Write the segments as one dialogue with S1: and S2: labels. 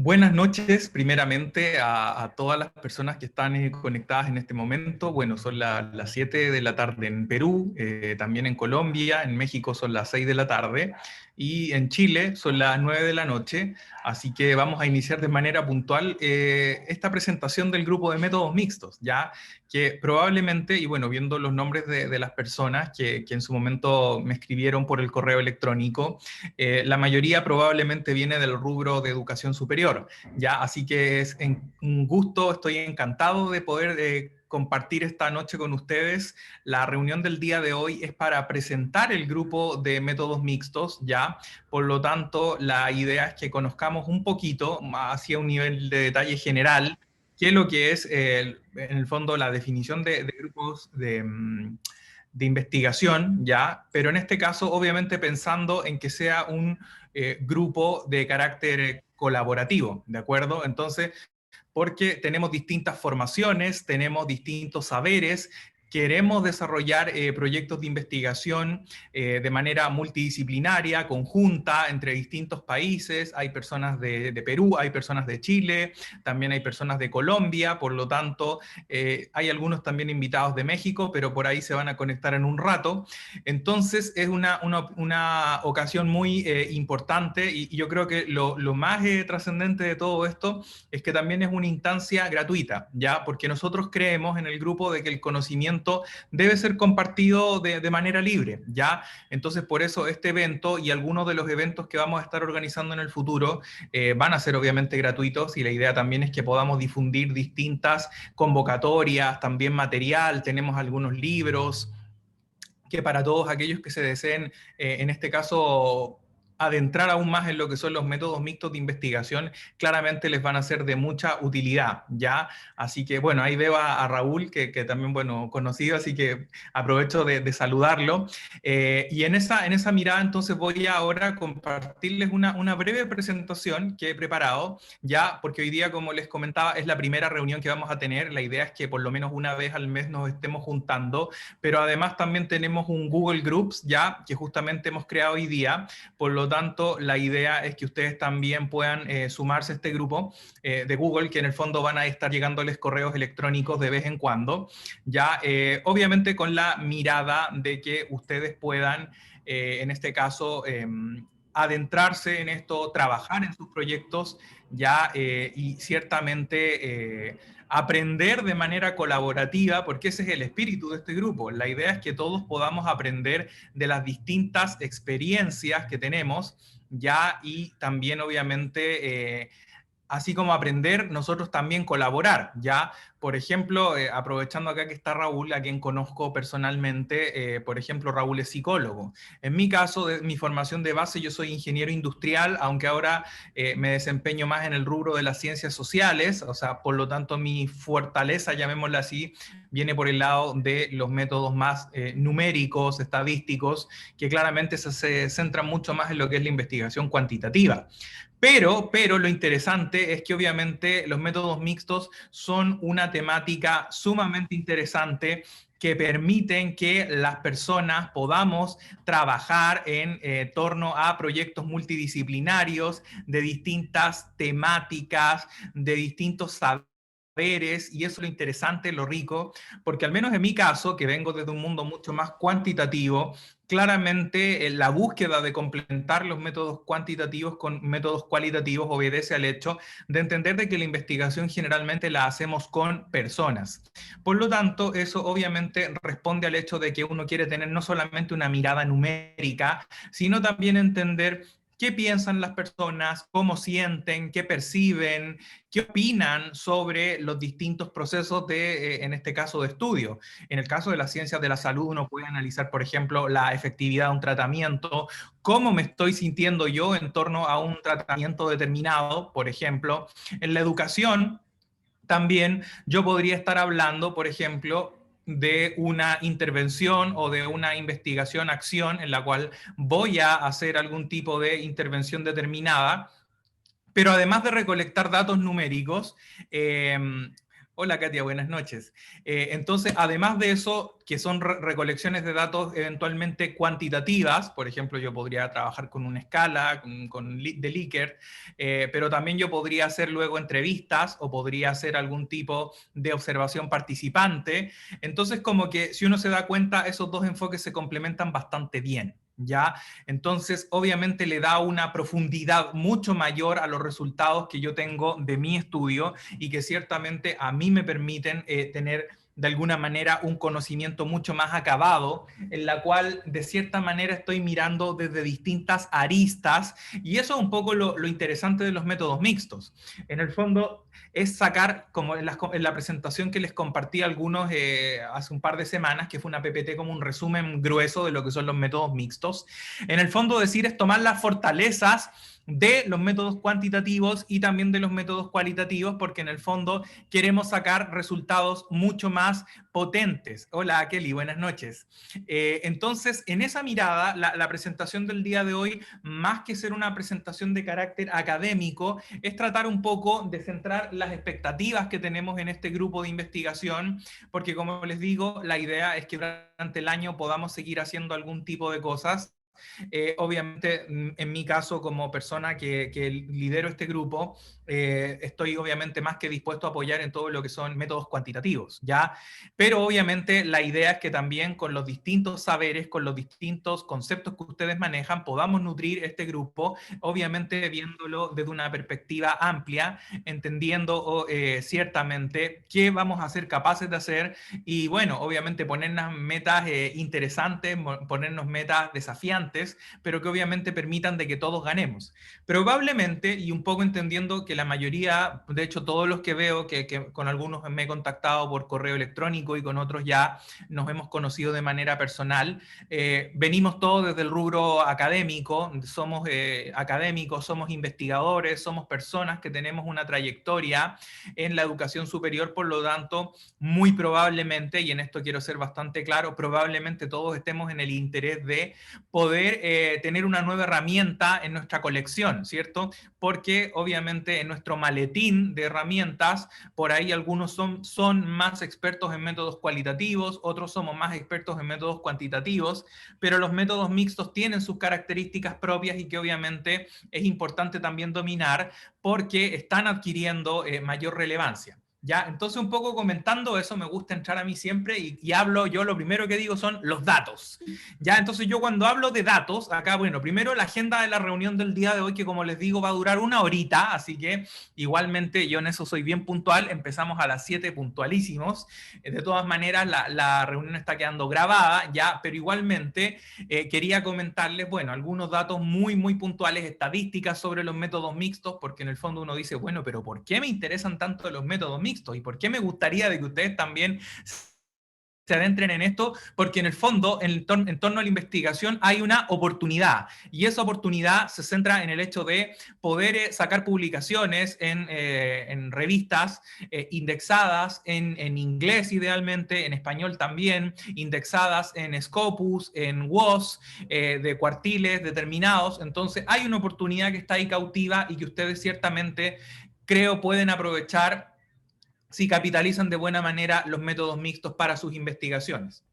S1: Buenas noches, primeramente, a todas las personas que están conectadas en este momento. Bueno, son las 7 de la tarde en Perú, también en Colombia, en México son las 6 de la tarde y en Chile son las 9 de la noche. Así que vamos a iniciar de manera puntual esta presentación del grupo de métodos mixtos, ya que probablemente, y bueno, viendo los nombres de las personas que en su momento me escribieron por el correo electrónico, la mayoría probablemente viene del rubro de educación superior, ¿ya? Así que es un gusto, estoy encantado de poder compartir esta noche con ustedes. La reunión del día de hoy es para presentar el grupo de métodos mixtos, ¿ya? Por lo tanto, la idea es que conozcamos un poquito, hacia un nivel de detalle general, qué es lo que es, en el fondo, la definición de grupos de investigación, ¿ya? Pero en este caso, obviamente pensando en que sea un grupo de carácter colaborativo, ¿de acuerdo? Entonces, porque tenemos distintas formaciones, tenemos distintos saberes, queremos desarrollar proyectos de investigación de manera multidisciplinaria, conjunta, entre distintos países. Hay personas de Perú, hay personas de Chile, también hay personas de Colombia, por lo tanto, hay algunos también invitados de México, pero por ahí se van a conectar en un rato. Entonces, es una ocasión muy importante y yo creo que lo más trascendente de todo esto es que también es una instancia gratuita, ¿ya? Porque nosotros creemos en el grupo de que el conocimiento debe ser compartido de manera libre, ¿ya? Entonces, por eso este evento y algunos de los eventos que vamos a estar organizando en el futuro van a ser obviamente gratuitos y la idea también es que podamos difundir distintas convocatorias, también material, tenemos algunos libros que para todos aquellos que se deseen, en este caso, adentrar aún más en lo que son los métodos mixtos de investigación, claramente les van a ser de mucha utilidad, ¿ya? Así que, bueno, ahí veo a Raúl, que también, bueno, conocido, así que aprovecho de saludarlo. Y en esa mirada, entonces, voy ahora a compartirles una breve presentación que he preparado, ya, porque hoy día, como les comentaba, es la primera reunión que vamos a tener. La idea es que por lo menos una vez al mes nos estemos juntando, pero además también tenemos un Google Groups ya que justamente hemos creado hoy día, por lo tanto la idea es que ustedes también puedan sumarse a este grupo de Google, que en el fondo van a estar llegándoles correos electrónicos de vez en cuando, ya obviamente con la mirada de que ustedes puedan, en este caso, adentrarse en esto, trabajar en sus proyectos ya y ciertamente aprender de manera colaborativa, porque ese es el espíritu de este grupo. La idea es que todos podamos aprender de las distintas experiencias que tenemos ya y también obviamente así como aprender, nosotros también colaborar, ¿ya? Por ejemplo, aprovechando acá que está Raúl, a quien conozco personalmente, por ejemplo, Raúl es psicólogo. En mi caso, de mi formación de base, yo soy ingeniero industrial, aunque ahora me desempeño más en el rubro de las ciencias sociales, o sea, por lo tanto, mi fortaleza, llamémosla así, viene por el lado de los métodos más numéricos, estadísticos, que claramente se centran mucho más en lo que es la investigación cuantitativa. Pero lo interesante es que obviamente los métodos mixtos son una temática sumamente interesante que permiten que las personas podamos trabajar en torno a proyectos multidisciplinarios de distintas temáticas, de distintos saberes, y eso es lo interesante, lo rico, porque al menos en mi caso, que vengo desde un mundo mucho más cuantitativo, claramente la búsqueda de complementar los métodos cuantitativos con métodos cualitativos obedece al hecho de entender de que la investigación generalmente la hacemos con personas. Por lo tanto, eso obviamente responde al hecho de que uno quiere tener no solamente una mirada numérica, sino también entender qué piensan las personas, cómo sienten, qué perciben, qué opinan sobre los distintos procesos de, en este caso, de estudio. En el caso de las ciencias de la salud, uno puede analizar, por ejemplo, la efectividad de un tratamiento, cómo me estoy sintiendo yo en torno a un tratamiento determinado, por ejemplo. En la educación, también yo podría estar hablando, por ejemplo, de una intervención o de una investigación, acción en la cual voy a hacer algún tipo de intervención determinada, pero además de recolectar datos numéricos, Hola Katia, buenas noches. Entonces, además de eso, que son recolecciones de datos eventualmente cuantitativas, por ejemplo, yo podría trabajar con una escala, de Likert, pero también yo podría hacer luego entrevistas o podría hacer algún tipo de observación participante. Entonces, como que si uno se da cuenta, esos dos enfoques se complementan bastante bien. ¿Ya? Entonces, obviamente le da una profundidad mucho mayor a los resultados que yo tengo de mi estudio y que ciertamente a mí me permiten tener de alguna manera un conocimiento mucho más acabado, en la cual de cierta manera estoy mirando desde distintas aristas, y eso es un poco lo interesante de los métodos mixtos. En el fondo es sacar, como en la presentación que les compartí a algunos hace un par de semanas, que fue una PPT como un resumen grueso de lo que son los métodos mixtos, en el fondo decir es tomar las fortalezas de los métodos cuantitativos y también de los métodos cualitativos, porque en el fondo queremos sacar resultados mucho más potentes. Hola Kelly, buenas noches. Entonces, en esa mirada, la presentación del día de hoy, más que ser una presentación de carácter académico, es tratar un poco de centrar las expectativas que tenemos en este grupo de investigación, porque como les digo, la idea es que durante el año podamos seguir haciendo algún tipo de cosas. Obviamente, en mi caso, como persona que lidero este grupo, estoy obviamente más que dispuesto a apoyar en todo lo que son métodos cuantitativos, ¿ya? Pero obviamente la idea es que también con los distintos saberes, con los distintos conceptos que ustedes manejan, podamos nutrir este grupo, obviamente viéndolo desde una perspectiva amplia, entendiendo ciertamente qué vamos a ser capaces de hacer y bueno, obviamente ponernos metas interesantes, ponernos metas desafiantes, pero que obviamente permitan de que todos ganemos. Probablemente, y un poco entendiendo que la mayoría, de hecho todos los que veo, que con algunos me he contactado por correo electrónico y con otros ya nos hemos conocido de manera personal, venimos todos desde el rubro académico, somos académicos, somos investigadores, somos personas que tenemos una trayectoria en la educación superior, por lo tanto, muy probablemente, y en esto quiero ser bastante claro, probablemente todos estemos en el interés de poder tener una nueva herramienta en nuestra colección, ¿cierto? Porque obviamente en nuestro maletín de herramientas, por ahí algunos son más expertos en métodos cualitativos, otros somos más expertos en métodos cuantitativos, pero los métodos mixtos tienen sus características propias y que obviamente es importante también dominar porque están adquiriendo mayor relevancia. ¿Ya? Entonces, un poco comentando eso, me gusta entrar a mí siempre y hablo, yo lo primero que digo son los datos. ¿Ya? Entonces, yo cuando hablo de datos, acá, bueno, primero la agenda de la reunión del día de hoy, que como les digo, va a durar una horita, así que igualmente yo en eso soy bien puntual, empezamos a las 7 puntualísimos. De todas maneras, la reunión está quedando grabada, ¿ya? Pero igualmente quería comentarles, bueno, algunos datos muy puntuales, estadísticas sobre los métodos mixtos, porque en el fondo uno dice, bueno, pero ¿por qué me interesan tanto los métodos mixtos? ¿Y por qué me gustaría de que ustedes también se adentren en esto? Porque en el fondo, en torno a la investigación, hay una oportunidad. Y esa oportunidad se centra en el hecho de poder sacar publicaciones en revistas indexadas en inglés idealmente, en español también, indexadas en Scopus, en WOS, de cuartiles determinados. Entonces, hay una oportunidad que está ahí cautiva y que ustedes ciertamente, creo, pueden aprovechar si capitalizan de buena manera los métodos mixtos para sus investigaciones.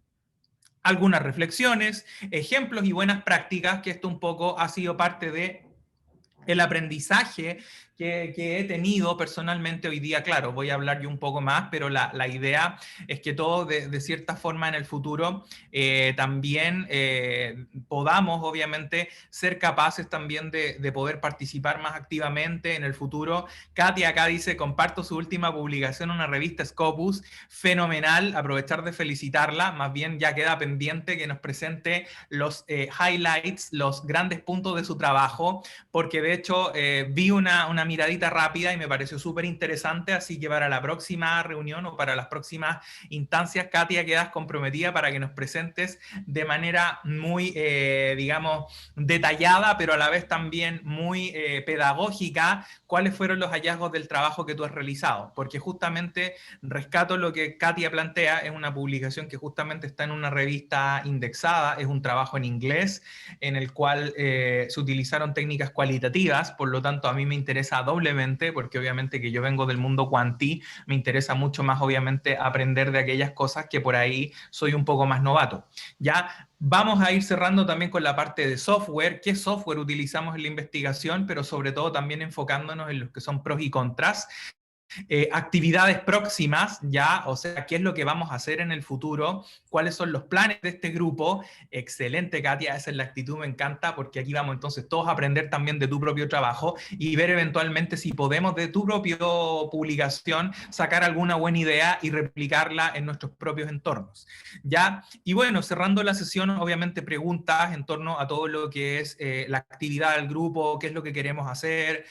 S1: Algunas reflexiones, ejemplos y buenas prácticas, que esto un poco ha sido parte de el aprendizaje que he tenido personalmente hoy día. Claro, voy a hablar yo un poco más, pero la idea es que todos de cierta forma en el futuro también podamos obviamente ser capaces también de poder participar más activamente en el futuro. Katia acá dice, comparto su última publicación en una revista Scopus, fenomenal, aprovechar de felicitarla, más bien ya queda pendiente que nos presente los highlights, los grandes puntos de su trabajo, porque de hecho vi una miradita rápida y me pareció súper interesante, así que para la próxima reunión o para las próximas instancias, Katia, quedas comprometida para que nos presentes de manera muy, digamos, detallada, pero a la vez también muy pedagógica, cuáles fueron los hallazgos del trabajo que tú has realizado, porque justamente rescato lo que Katia plantea, es una publicación que justamente está en una revista indexada, es un trabajo en inglés en el cual se utilizaron técnicas cualitativas cuantitativas, por lo tanto a mí me interesa doblemente, porque obviamente que yo vengo del mundo cuanti, me interesa mucho más obviamente aprender de aquellas cosas que por ahí soy un poco más novato. Ya vamos a ir cerrando también con la parte de software, qué software utilizamos en la investigación, pero sobre todo también enfocándonos en los que son pros y contras. Actividades próximas, ya, o sea, qué es lo que vamos a hacer en el futuro, cuáles son los planes de este grupo. Excelente, Katia, esa es la actitud, me encanta, porque aquí vamos entonces todos a aprender también de tu propio trabajo y ver eventualmente si podemos de tu propia publicación sacar alguna buena idea y replicarla en nuestros propios entornos, ¿ya? Y bueno, cerrando la sesión, obviamente preguntas en torno a todo lo que es la actividad del grupo, qué es lo que queremos hacer,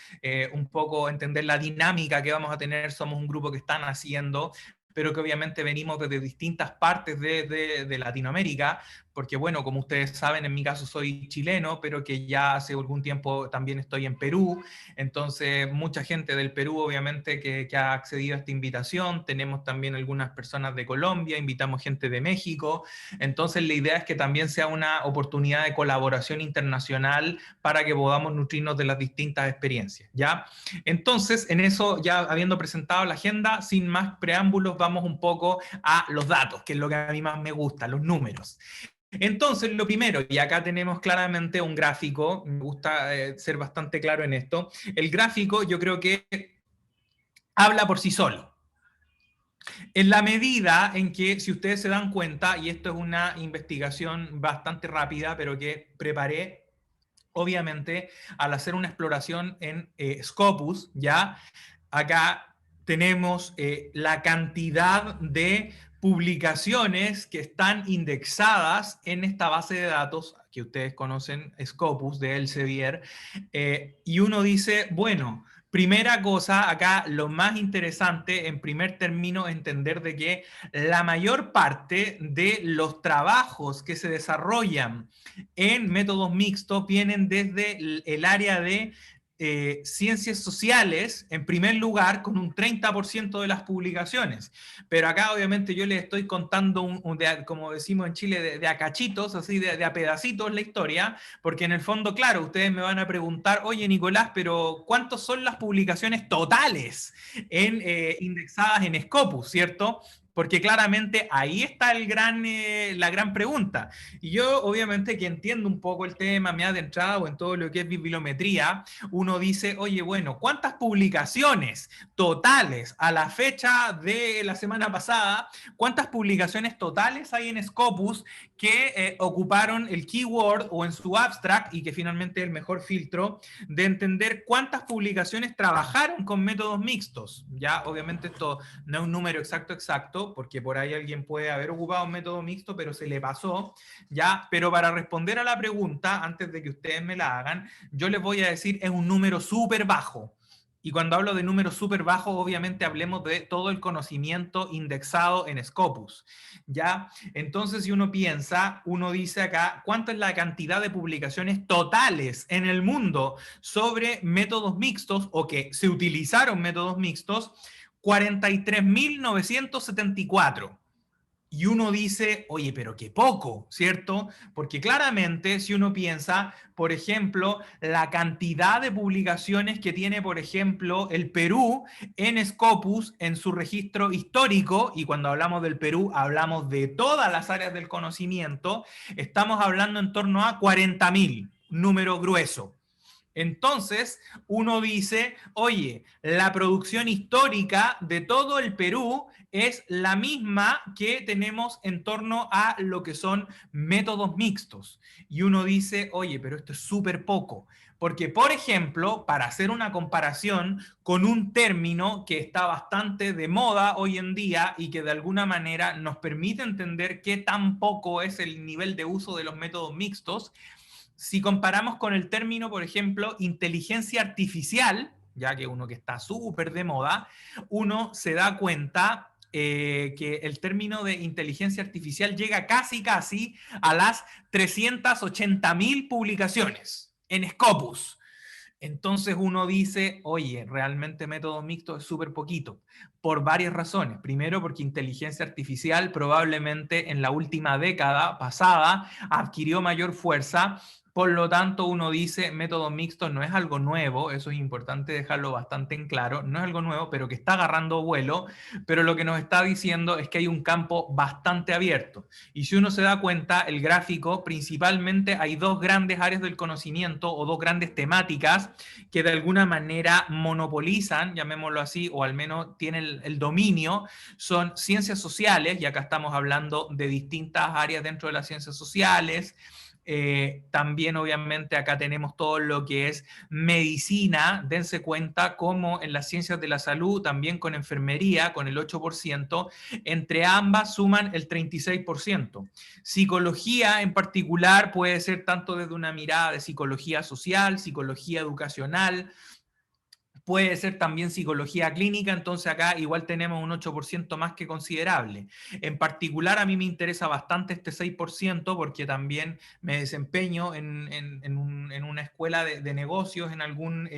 S1: un poco entender la dinámica que vamos a tener. Somos un grupo que están haciendo, pero que obviamente venimos desde distintas partes de Latinoamérica, porque bueno, como ustedes saben, en mi caso soy chileno, pero que ya hace algún tiempo también estoy en Perú, entonces mucha gente del Perú obviamente que ha accedido a esta invitación, tenemos también algunas personas de Colombia, invitamos gente de México, entonces la idea es que también sea una oportunidad de colaboración internacional para que podamos nutrirnos de las distintas experiencias, ¿ya? Entonces, en eso, ya habiendo presentado la agenda, sin más preámbulos, vamos un poco a los datos, que es lo que a mí más me gusta, los números. Entonces, lo primero, y acá tenemos claramente un gráfico, me gusta ser bastante claro en esto, el gráfico yo creo que habla por sí solo. En la medida en que, si ustedes se dan cuenta, y esto es una investigación bastante rápida, pero que preparé obviamente, al hacer una exploración en Scopus, ya acá tenemos la cantidad de publicaciones que están indexadas en esta base de datos que ustedes conocen, Scopus, de Elsevier, y uno dice, bueno, primera cosa, acá lo más interesante, en primer término, entender de que la mayor parte de los trabajos que se desarrollan en métodos mixtos vienen desde el área de ciencias sociales, en primer lugar, con un 30% de las publicaciones. Pero acá, obviamente, yo les estoy contando, como decimos en Chile, de a cachitos, así de a pedacitos la historia, porque en el fondo, claro, ustedes me van a preguntar, oye, Nicolás, pero ¿cuántas son las publicaciones totales indexadas en Scopus, cierto? Porque claramente ahí está la gran pregunta. Y yo, obviamente, que entiendo un poco el tema, me he adentrado en todo lo que es bibliometría, uno dice, oye, bueno, ¿cuántas publicaciones totales a la fecha de la semana pasada, cuántas publicaciones totales hay en Scopus que ocuparon el keyword o en su abstract y que finalmente es el mejor filtro de entender cuántas publicaciones trabajaron con métodos mixtos? Ya, obviamente esto no es un número exacto, porque por ahí alguien puede haber ocupado un método mixto, pero se le pasó, ¿ya? Pero para responder a la pregunta, antes de que ustedes me la hagan, yo les voy a decir, es un número súper bajo. Y cuando hablo de números súper bajos, obviamente hablemos de todo el conocimiento indexado en Scopus, ¿ya? Entonces, si uno piensa, uno dice acá, ¿cuánto es la cantidad de publicaciones totales en el mundo sobre métodos mixtos o que se utilizaron métodos mixtos? 43.974. Y uno dice, oye, pero qué poco, ¿cierto? Porque claramente si uno piensa, por ejemplo, la cantidad de publicaciones que tiene, por ejemplo, el Perú en Scopus, en su registro histórico, y cuando hablamos del Perú hablamos de todas las áreas del conocimiento, estamos hablando en torno a 40.000, número grueso. Entonces, uno dice, oye, la producción histórica de todo el Perú es la misma que tenemos en torno a lo que son métodos mixtos. Y uno dice, oye, pero esto es súper poco. Porque, por ejemplo, para hacer una comparación con un término que está bastante de moda hoy en día y que de alguna manera nos permite entender qué tan poco es el nivel de uso de los métodos mixtos, si comparamos con el término, por ejemplo, inteligencia artificial, ya que uno que está súper de moda, uno se da cuenta que el término de inteligencia artificial llega casi a las 380.000 publicaciones en Scopus. Entonces uno dice, oye, realmente método mixto es súper poquito, por varias razones. Primero, porque inteligencia artificial probablemente en la última década pasada adquirió mayor fuerza Por lo tanto, uno dice, métodos mixtos no es algo nuevo, eso es importante dejarlo bastante en claro, no es algo nuevo, pero que está agarrando vuelo, pero lo que nos está diciendo es que hay un campo bastante abierto. Y si uno se da cuenta, el gráfico, principalmente hay dos grandes áreas del conocimiento o dos grandes temáticas que de alguna manera monopolizan, llamémoslo así, o al menos tienen el dominio, son ciencias sociales, y acá estamos hablando de distintas áreas dentro de las ciencias sociales. También obviamente acá tenemos todo lo que es medicina, dense cuenta como en las ciencias de la salud, también con enfermería, con el 8%, entre ambas suman el 36%. Psicología en particular puede ser tanto desde una mirada de psicología social, psicología educacional, puede ser también psicología clínica, entonces acá igual tenemos un 8% más que considerable. En particular a mí me interesa bastante este 6% porque también me desempeño en una escuela de negocios en algún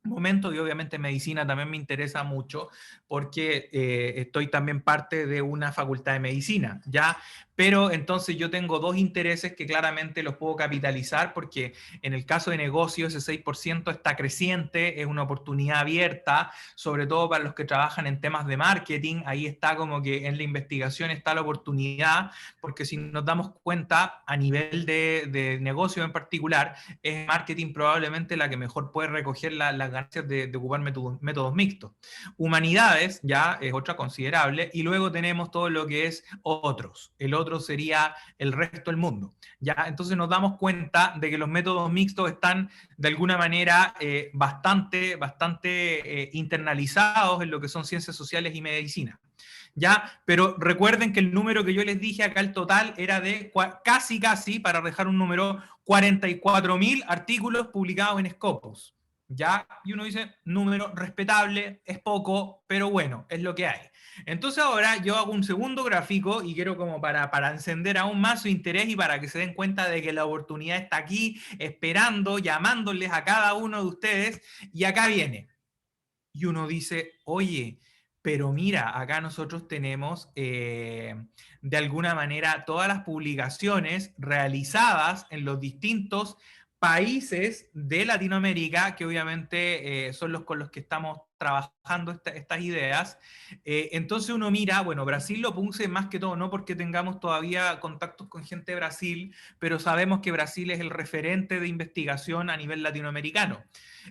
S1: momento, y obviamente medicina también me interesa mucho porque estoy también parte de una facultad de medicina, ¿ya? Pero entonces yo tengo dos intereses que claramente los puedo capitalizar porque en el caso de negocios ese 6% está creciente, es una oportunidad abierta, sobre todo para los que trabajan en temas de marketing, ahí está como que en la investigación está la oportunidad, porque si nos damos cuenta a nivel de negocio en particular, es marketing probablemente la que mejor puede recoger las ganancias de ocupar métodos mixtos. Humanidades ya es otra considerable, y luego tenemos todo lo que es otros. El otro sería el resto del mundo. ¿Ya? Entonces nos damos cuenta de que los métodos mixtos están de alguna manera bastante internalizados en lo que son ciencias sociales y medicina. ¿Ya? Pero recuerden que el número que yo les dije acá, el total, era de casi, para dejar un número, 44.000 artículos publicados en Scopus. ¿Ya? Y uno dice, número respetable, es poco, pero bueno, es lo que hay. Entonces ahora yo hago un segundo gráfico y quiero como para encender aún más su interés y para que se den cuenta de que la oportunidad está aquí, esperando, llamándoles a cada uno de ustedes, y acá viene. Y uno dice, oye, pero mira, acá nosotros tenemos de alguna manera todas las publicaciones realizadas en los distintos países de Latinoamérica, que obviamente son los con los que estamos trabajando estas ideas. Entonces uno mira, bueno, Brasil lo puse más que todo, no porque tengamos todavía contactos con gente de Brasil, pero sabemos que Brasil es el referente de investigación a nivel latinoamericano.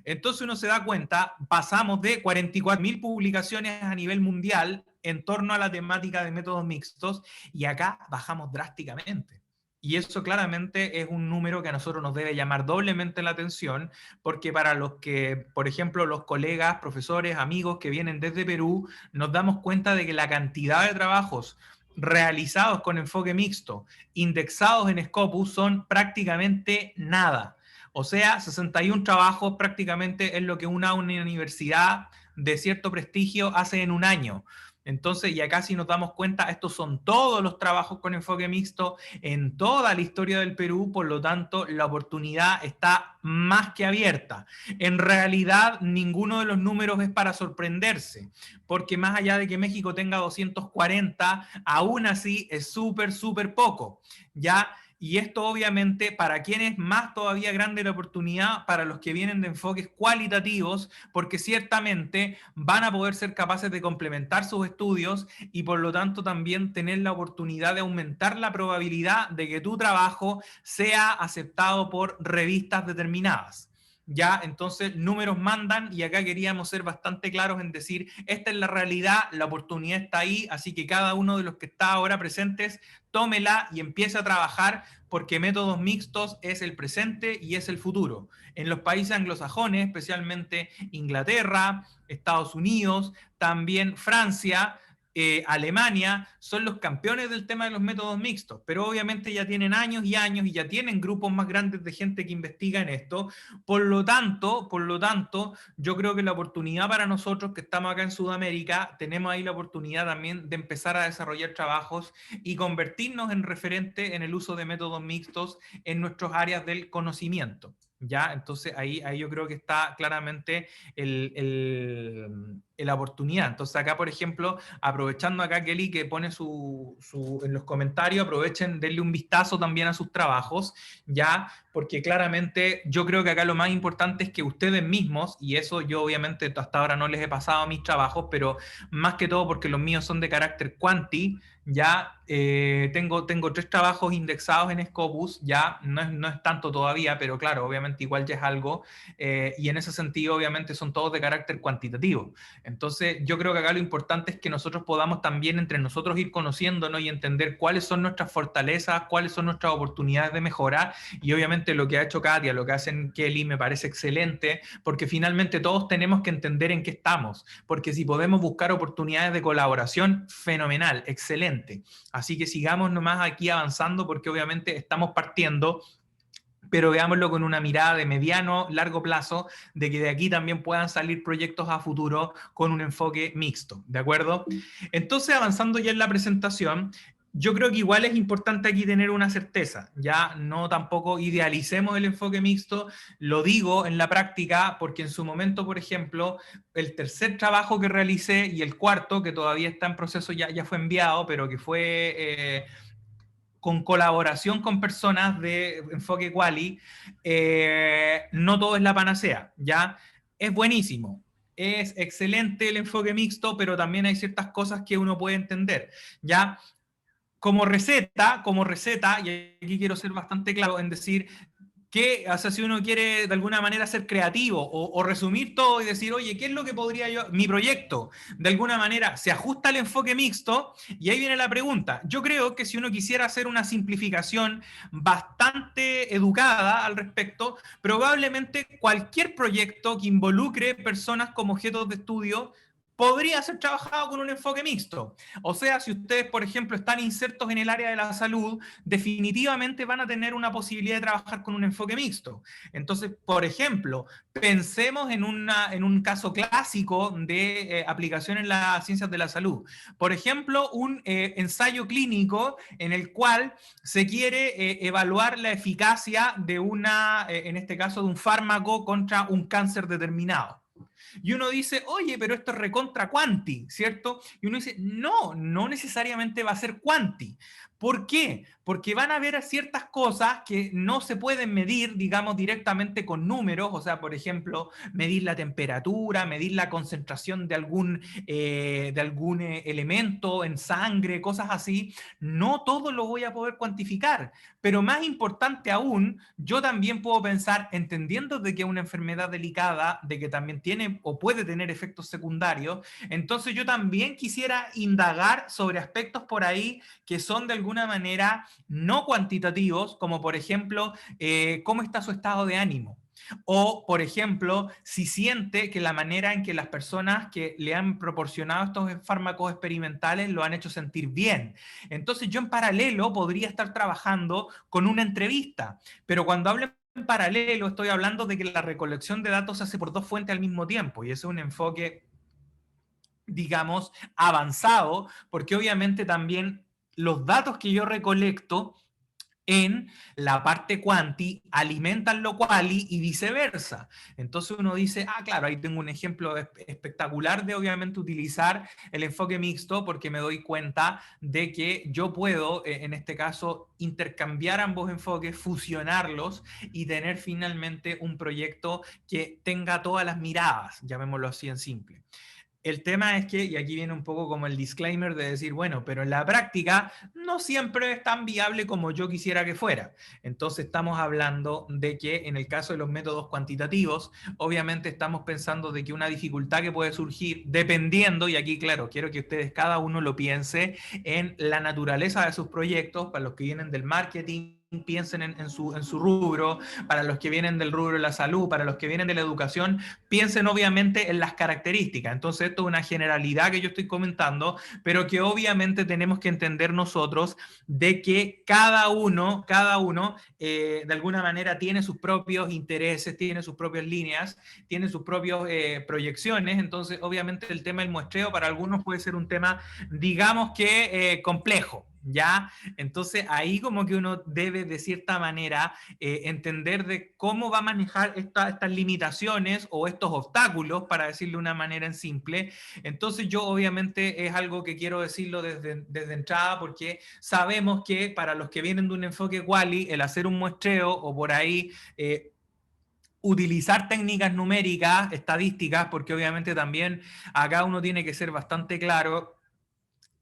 S1: Entonces uno se da cuenta, pasamos de 44.000 publicaciones a nivel mundial en torno a la temática de métodos mixtos, y acá bajamos drásticamente. Y eso claramente es un número que a nosotros nos debe llamar doblemente la atención, porque para los que, por ejemplo, los colegas, profesores, amigos que vienen desde Perú, nos damos cuenta de que la cantidad de trabajos realizados con enfoque mixto, indexados en Scopus, son prácticamente nada. O sea, 61 trabajos prácticamente es lo que una universidad de cierto prestigio hace en un año. Entonces, y acá si nos damos cuenta, estos son todos los trabajos con enfoque mixto en toda la historia del Perú, por lo tanto, la oportunidad está más que abierta. En realidad, ninguno de los números es para sorprenderse, porque más allá de que México tenga 240, aún así es súper poco, ¿ya? Y esto obviamente, para quienes más todavía grande la oportunidad, para los que vienen de enfoques cualitativos, porque ciertamente van a poder ser capaces de complementar sus estudios y por lo tanto también tener la oportunidad de aumentar la probabilidad de que tu trabajo sea aceptado por revistas determinadas. Ya, entonces números mandan, y acá queríamos ser bastante claros en decir, esta es la realidad, la oportunidad está ahí, así que cada uno de los que está ahora presentes, tómela y empiece a trabajar, porque métodos mixtos es el presente y es el futuro. En los países anglosajones, especialmente Inglaterra, Estados Unidos, también Francia, Alemania, son los campeones del tema de los métodos mixtos, pero obviamente ya tienen años y años y ya tienen grupos más grandes de gente que investiga en esto. Por lo tanto, yo creo que la oportunidad para nosotros que estamos acá en Sudamérica, tenemos ahí la oportunidad también de empezar a desarrollar trabajos y convertirnos en referente en el uso de métodos mixtos en nuestras áreas del conocimiento. ¿Ya? Entonces ahí yo creo que está claramente la oportunidad. Entonces acá, por ejemplo, aprovechando acá Kelly que pone en los comentarios, aprovechen, denle un vistazo también a sus trabajos, ya, porque claramente yo creo que acá lo más importante es que ustedes mismos, y eso yo obviamente hasta ahora no les he pasado a mis trabajos, pero más que todo porque los míos son de carácter quanti, ya tengo 3 trabajos indexados en Scopus, ya no es tanto todavía, pero claro, obviamente igual ya es algo, y en ese sentido obviamente son todos de carácter cuantitativo. Entonces, yo creo que acá lo importante es que nosotros podamos también entre nosotros ir conociéndonos y entender cuáles son nuestras fortalezas, cuáles son nuestras oportunidades de mejora, y obviamente lo que ha hecho Katia, lo que hacen Kelly, me parece excelente, porque finalmente todos tenemos que entender en qué estamos, porque si podemos buscar oportunidades de colaboración, fenomenal, excelente. Así que sigamos nomás aquí avanzando, porque obviamente estamos partiendo, pero veámoslo con una mirada de mediano, largo plazo, de que de aquí también puedan salir proyectos a futuro con un enfoque mixto, ¿de acuerdo? Entonces, avanzando ya en la presentación, yo creo que igual es importante aquí tener una certeza, ya no tampoco idealicemos el enfoque mixto, lo digo en la práctica porque en su momento, por ejemplo, el tercer trabajo que realicé y el cuarto, que todavía está en proceso, ya fue enviado, pero que fue con colaboración con personas de enfoque quali, no todo es la panacea, ¿ya? Es buenísimo, es excelente el enfoque mixto, pero también hay ciertas cosas que uno puede entender, ¿ya? Como receta, y aquí quiero ser bastante claro en decir que, o sea, si uno quiere de alguna manera ser creativo o resumir todo y decir, oye, ¿qué es lo que podría yo, mi proyecto, de alguna manera se ajusta al enfoque mixto? Y ahí viene la pregunta. Yo creo que si uno quisiera hacer una simplificación bastante educada al respecto, probablemente cualquier proyecto que involucre personas como objetos de estudio podría ser trabajado con un enfoque mixto. O sea, si ustedes, por ejemplo, están insertos en el área de la salud, definitivamente van a tener una posibilidad de trabajar con un enfoque mixto. Entonces, por ejemplo, pensemos en un caso clásico de aplicación en las ciencias de la salud. Por ejemplo, un ensayo clínico en el cual se quiere evaluar la eficacia de en este caso, de un fármaco contra un cáncer determinado. Y uno dice, oye, pero esto es recontra quanti, ¿cierto? Y uno dice, no necesariamente va a ser quanti. ¿Por qué? Porque van a haber ciertas cosas que no se pueden medir, digamos, directamente con números, o sea, por ejemplo, medir la temperatura, medir la concentración de algún elemento en sangre, cosas así. No todo lo voy a poder cuantificar, pero más importante aún, yo también puedo pensar, entendiendo de que es una enfermedad delicada, de que también tiene o puede tener efectos secundarios, entonces yo también quisiera indagar sobre aspectos por ahí que son de alguna manera no cuantitativos, como por ejemplo, cómo está su estado de ánimo. O, por ejemplo, si siente que la manera en que las personas que le han proporcionado estos fármacos experimentales lo han hecho sentir bien. Entonces yo en paralelo podría estar trabajando con una entrevista, pero cuando hablo en paralelo estoy hablando de que la recolección de datos se hace por 2 fuentes al mismo tiempo y ese es un enfoque, digamos, avanzado, porque obviamente también los datos que yo recolecto en la parte quanti alimentan lo quali y viceversa. Entonces uno dice, ah, claro, ahí tengo un ejemplo espectacular de obviamente utilizar el enfoque mixto porque me doy cuenta de que yo puedo, en este caso, intercambiar ambos enfoques, fusionarlos y tener finalmente un proyecto que tenga todas las miradas, llamémoslo así en simple. El tema es que, y aquí viene un poco como el disclaimer de decir, bueno, pero en la práctica no siempre es tan viable como yo quisiera que fuera. Entonces estamos hablando de que en el caso de los métodos cuantitativos, obviamente estamos pensando de que una dificultad que puede surgir dependiendo, y aquí claro, quiero que ustedes cada uno lo piense en la naturaleza de sus proyectos, para los que vienen del marketing, piensen en su rubro, para los que vienen del rubro de la salud, para los que vienen de la educación, piensen obviamente en las características. Entonces esto es una generalidad que yo estoy comentando, pero que obviamente tenemos que entender nosotros de que cada uno de alguna manera tiene sus propios intereses, tiene sus propias líneas, tiene sus propias proyecciones. Entonces obviamente el tema del muestreo para algunos puede ser un tema, digamos que complejo.
S2: ¿ya? Entonces ahí como que uno debe de cierta manera entender de cómo va a manejar estas limitaciones o estos obstáculos, para decirlo de una manera en simple. Entonces yo obviamente es algo que quiero decirlo desde entrada, porque sabemos que para los que vienen de un enfoque quali, el hacer un muestreo o por ahí utilizar técnicas numéricas, estadísticas, porque obviamente también acá uno tiene que ser bastante claro.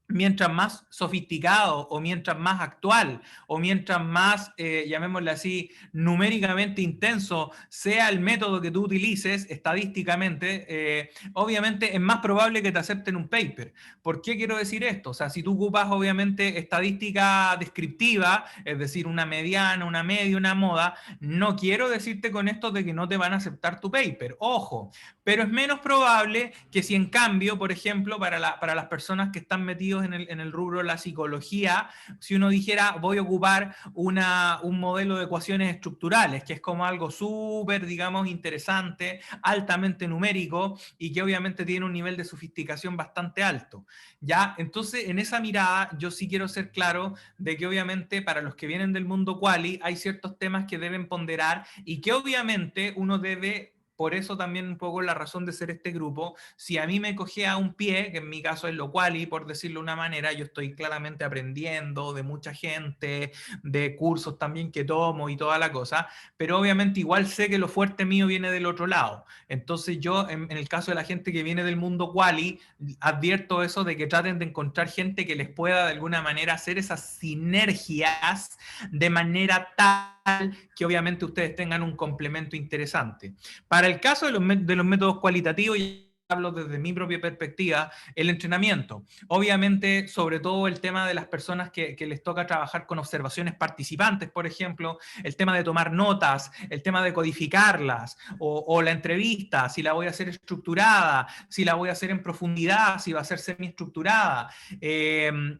S2: Mientras más sofisticado o mientras más actual o mientras más, llamémosle así, numéricamente intenso sea el método que tú utilices estadísticamente, obviamente es más probable que te acepten un paper. ¿Por qué quiero decir esto? O sea, si tú ocupas obviamente estadística descriptiva, es decir, una mediana, una media, una moda, no quiero decirte con esto de que no te van a aceptar tu paper. Ojo, pero es menos probable que si en cambio, por ejemplo, para las personas que están metidos en el rubro de la psicología, si uno dijera voy a ocupar un modelo de ecuaciones estructurales, que es como algo súper, digamos, interesante, altamente numérico y que obviamente tiene un nivel de sofisticación bastante alto. ¿Ya? Entonces, en esa mirada, yo sí quiero ser claro de que obviamente para los que vienen del mundo quali hay ciertos temas que deben ponderar y que obviamente uno debe, por eso también un poco la razón de ser este grupo. Si a mí me cogea un pie, que en mi caso es lo quali, por decirlo de una manera, yo estoy claramente aprendiendo de mucha gente, de cursos también que tomo y toda la cosa, pero obviamente igual sé que lo fuerte mío viene del otro lado. Entonces yo, en el caso de la gente que viene del mundo quali, advierto eso de que traten de encontrar gente que les pueda de alguna manera hacer esas sinergias de manera tal que obviamente ustedes tengan un complemento interesante. Para el caso de los métodos cualitativos, y hablo desde mi propia perspectiva, el entrenamiento. Obviamente, sobre todo el tema de las personas que les toca trabajar con observaciones participantes, por ejemplo, el tema de tomar notas, el tema de codificarlas, o la entrevista, si la voy a hacer estructurada, si la voy a hacer en profundidad, si va a ser semiestructurada,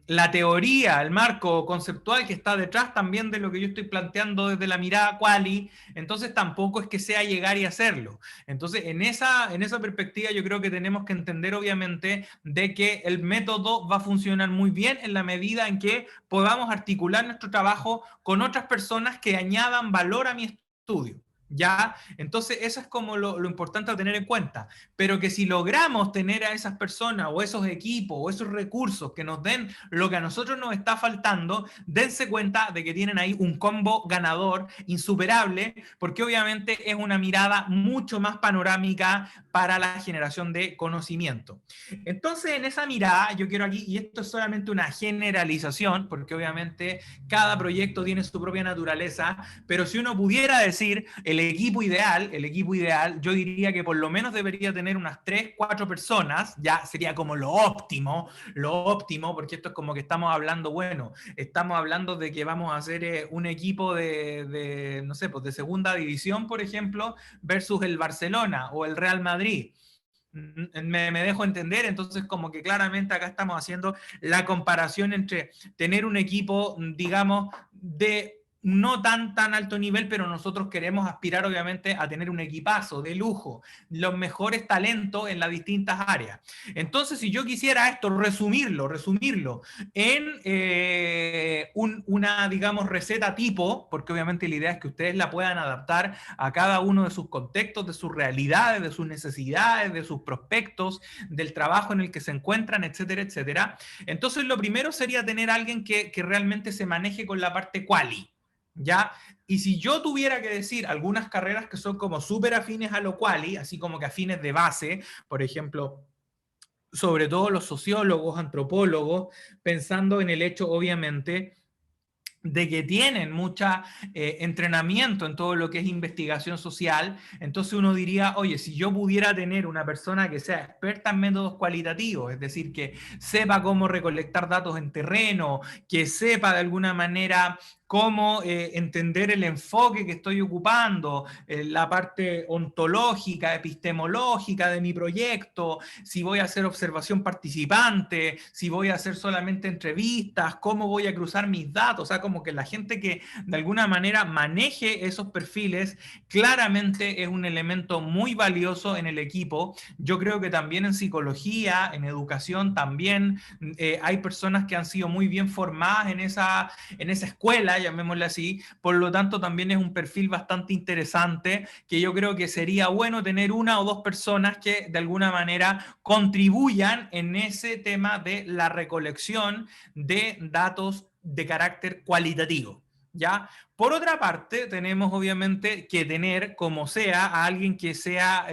S2: la teoría, el marco conceptual que está detrás también de lo que yo estoy planteando desde la mirada quali. Entonces tampoco es que sea llegar y hacerlo. Entonces en esa perspectiva yo creo que tenemos que entender obviamente de que el método va a funcionar muy bien en la medida en que podamos articular nuestro trabajo con otras personas que añadan valor a mi estudio. ¿Ya? Entonces eso es como lo importante a tener en cuenta, pero que si logramos tener a esas personas o esos equipos o esos recursos que nos den lo que a nosotros nos está faltando, dense cuenta de que tienen ahí un combo ganador insuperable, porque obviamente es una mirada mucho más panorámica para la generación de conocimiento. Entonces en esa mirada yo quiero aquí, y esto es solamente una generalización, porque obviamente cada proyecto tiene su propia naturaleza, pero si uno pudiera decir el equipo ideal, yo diría que por lo menos debería tener unas 3, 4 personas, ya sería como lo óptimo, porque esto es como que estamos hablando, bueno, estamos hablando de que vamos a hacer un equipo no sé, pues de segunda división, por ejemplo, versus el Barcelona o el Real Madrid. Me dejo entender, entonces como que claramente acá estamos haciendo la comparación entre tener un equipo, digamos, de no tan alto nivel, pero nosotros queremos aspirar obviamente a tener un equipazo de lujo, los mejores talentos en las distintas áreas. Entonces, si yo quisiera esto resumirlo en una, digamos, receta tipo, porque obviamente la idea es que ustedes la puedan adaptar a cada uno de sus contextos, de sus realidades, de sus necesidades, de sus prospectos, del trabajo en el que se encuentran, etcétera, etcétera. Entonces, lo primero sería tener a alguien que realmente se maneje con la parte quali. ¿Ya? Y si yo tuviera que decir algunas carreras que son como súper afines a lo quali, así como que afines de base, por ejemplo, sobre todo los sociólogos, antropólogos, pensando en el hecho, obviamente, de que tienen mucha entrenamiento en todo lo que es investigación social, entonces uno diría, oye, si yo pudiera tener una persona que sea experta en métodos cualitativos, es decir, que sepa cómo recolectar datos en terreno, que sepa de alguna manera cómo entender el enfoque que estoy ocupando, la parte ontológica, epistemológica de mi proyecto, si voy a hacer observación participante, si voy a hacer solamente entrevistas, cómo voy a cruzar mis datos, o sea, como que la gente que de alguna manera maneje esos perfiles, claramente es un elemento muy valioso en el equipo. Yo creo que también en psicología, en educación también hay personas que han sido muy bien formadas en esa escuela, llamémosle así, por lo tanto también es un perfil bastante interesante que yo creo que sería bueno tener una o dos personas que de alguna manera contribuyan en ese tema de la recolección de datos de carácter cualitativo. ¿Ya? Por otra parte, tenemos obviamente que tener, como sea, a alguien que sea,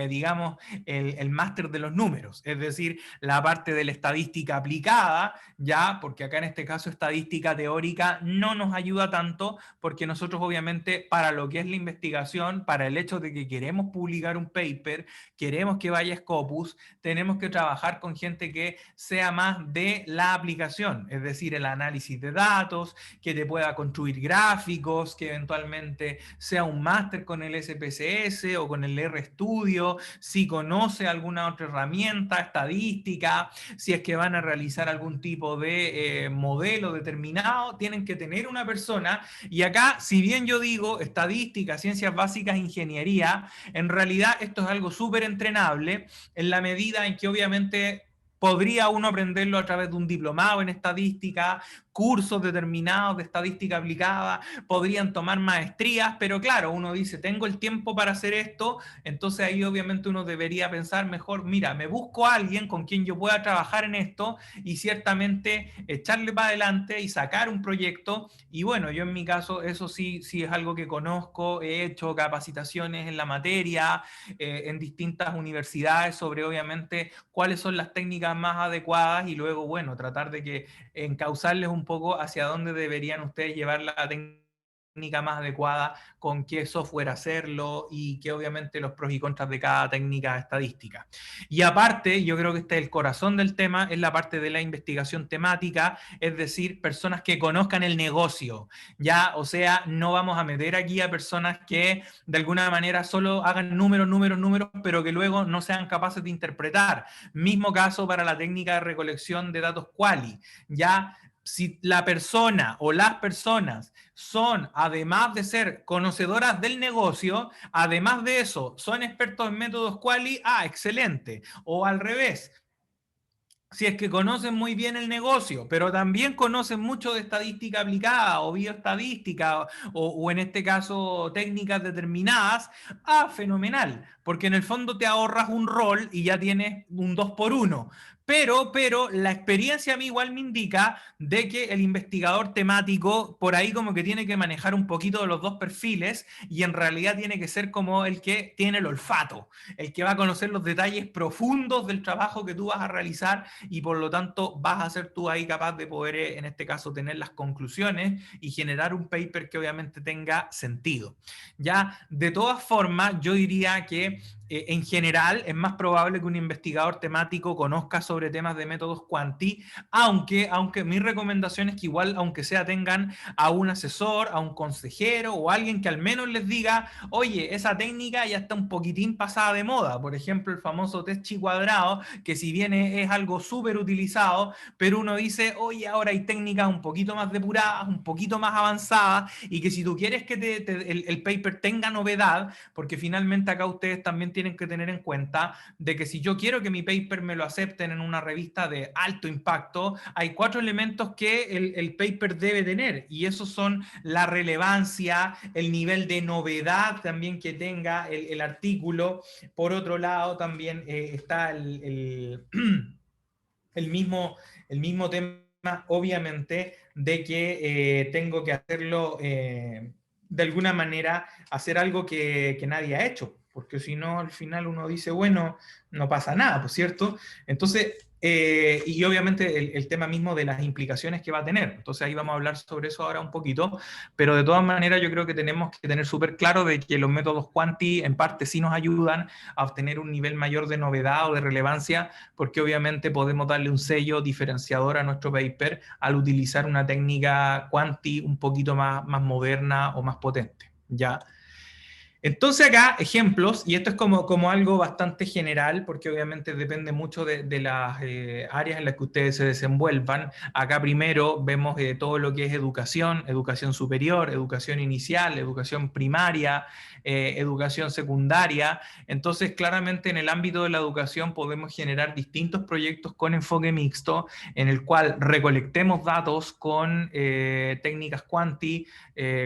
S2: digamos, el máster de los números, es decir, la parte de la estadística aplicada, ya, porque acá en este caso estadística teórica no nos ayuda tanto, porque nosotros obviamente para lo que es la investigación, para el hecho de que queremos publicar un paper, queremos que vaya a Scopus, tenemos que trabajar con gente que sea más de la aplicación, es decir, el análisis de datos, que te pueda construir gráficos, que eventualmente sea un máster con el SPSS o con el RStudio, si conoce alguna otra herramienta, estadística, si es que van a realizar algún tipo de modelo determinado, tienen que tener una persona. Y acá, si bien yo digo estadística, ciencias básicas, ingeniería, en realidad esto es algo súper entrenable en la medida en que obviamente podría uno aprenderlo a través de un diplomado en estadística, cursos determinados de estadística aplicada, podrían tomar maestrías, pero claro, uno dice, tengo el tiempo para hacer esto, entonces ahí obviamente uno debería pensar mejor, mira, me busco a alguien con quien yo pueda trabajar en esto y ciertamente echarle para adelante y sacar un proyecto. Y bueno, yo en mi caso eso sí, sí es algo que conozco, he hecho capacitaciones en la materia, en distintas universidades sobre obviamente cuáles son las técnicas más adecuadas y luego, bueno, tratar de que encauzarles un poco hacia dónde deberían ustedes llevar la técnica más adecuada, con qué software hacerlo y qué obviamente los pros y contras de cada técnica estadística. Y aparte, yo creo que este es el corazón del tema, es la parte de la investigación temática, es decir, personas que conozcan el negocio, ya, o sea, no vamos a meter aquí a personas que de alguna manera solo hagan números, números, números, pero que luego no sean capaces de interpretar. Mismo caso para la técnica de recolección de datos quali, ya si la persona o las personas son, además de ser conocedoras del negocio, además de eso, son expertos en métodos quali, excelente. O al revés, si es que conocen muy bien el negocio, pero también conocen mucho de estadística aplicada o bioestadística o en este caso técnicas determinadas, fenomenal, porque en el fondo te ahorras un rol y ya tienes un 2 por 1. Pero la experiencia a mí igual me indica de que el investigador temático por ahí como que tiene que manejar un poquito de los dos perfiles y en realidad tiene que ser como el que tiene el olfato, el que va a conocer los detalles profundos del trabajo que tú vas a realizar y por lo tanto vas a ser tú ahí capaz de poder, en este caso, tener las conclusiones y generar un paper que obviamente tenga sentido. Ya, de todas formas, yo diría que en general es más probable que un investigador temático conozca sobre temas de métodos cuanti, aunque mi recomendación es que igual, aunque sea, tengan a un asesor, a un consejero o alguien que al menos les diga, oye, esa técnica ya está un poquitín pasada de moda. Por ejemplo, el famoso test chi cuadrado, que si bien es algo súper utilizado, pero uno dice, oye, ahora hay técnicas un poquito más depuradas, un poquito más avanzadas, y que si tú quieres que el paper tenga novedad, porque finalmente acá ustedes también tienen que tener en cuenta de que si yo quiero que mi paper me lo acepten en una revista de alto impacto, hay 4 elementos que el paper debe tener, y esos son la relevancia, el nivel de novedad también que tenga el artículo. Por otro lado, también está el mismo tema, obviamente, de que tengo que hacerlo de alguna manera, hacer algo que nadie ha hecho, porque si no, al final uno dice, bueno, no pasa nada, ¿por cierto? Entonces, Y obviamente el tema mismo de las implicaciones que va a tener. Entonces ahí vamos a hablar sobre eso ahora un poquito, pero de todas maneras yo creo que tenemos que tener súper claro de que los métodos Quanti en parte sí nos ayudan a obtener un nivel mayor de novedad o de relevancia, porque obviamente podemos darle un sello diferenciador a nuestro paper al utilizar una técnica Quanti un poquito más moderna o más potente, ¿ya? Entonces acá ejemplos, y esto es como algo bastante general, porque obviamente depende mucho de las áreas en las que ustedes se desenvuelvan. Acá primero vemos todo lo que es educación, educación superior, educación inicial, educación primaria, educación secundaria. Entonces claramente en el ámbito de la educación podemos generar distintos proyectos con enfoque mixto, en el cual recolectemos datos con técnicas Quanti,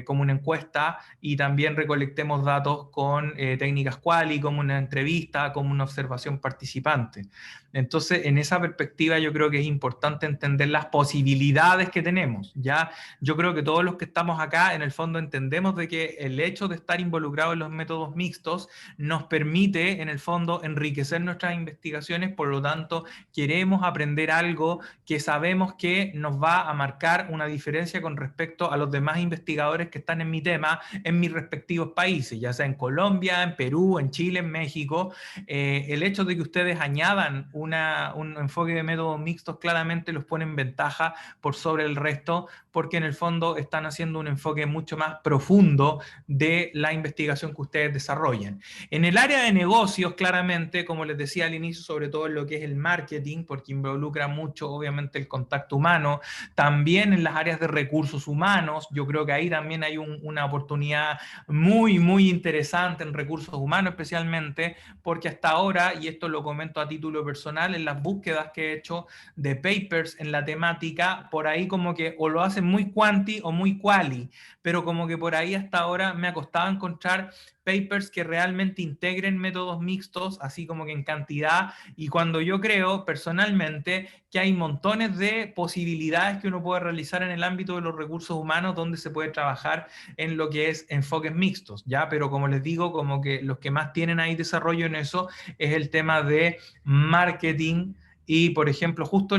S2: como una encuesta, y también recolectemos datos con técnicas quali, como una entrevista, como una observación participante. Entonces, en esa perspectiva yo creo que es importante entender las posibilidades que tenemos, ¿ya? Yo creo que todos los que estamos acá, en el fondo, entendemos de que el hecho de estar involucrados en los métodos mixtos nos permite, en el fondo, enriquecer nuestras investigaciones, por lo tanto, queremos aprender algo que sabemos que nos va a marcar una diferencia con respecto a los demás investigadores que están en mi tema, en mis respectivos países, ya sea en Colombia, en Perú, en Chile, en México. El hecho de que ustedes añadan un enfoque de métodos mixtos claramente los pone en ventaja por sobre el resto, porque en el fondo están haciendo un enfoque mucho más profundo de la investigación que ustedes desarrollan. En el área de negocios, claramente, como les decía al inicio, sobre todo en lo que es el marketing, porque involucra mucho, obviamente, el contacto humano, también en las áreas de recursos humanos, yo creo que ahí también hay una oportunidad muy interesante en recursos humanos, especialmente, porque hasta ahora, y esto lo comento a título personal, en las búsquedas que he hecho de papers en la temática, por ahí como que o lo hacen muy quanti o muy quali, pero como que por ahí hasta ahora me ha costado encontrar papers que realmente integren métodos mixtos, así como que en cantidad, y cuando yo creo personalmente que hay montones de posibilidades que uno puede realizar en el ámbito de los recursos humanos donde se puede trabajar en lo que es enfoques mixtos, ¿ya? Pero como les digo, como que los que más tienen ahí desarrollo en eso es el tema de marketing. Y, por ejemplo, justo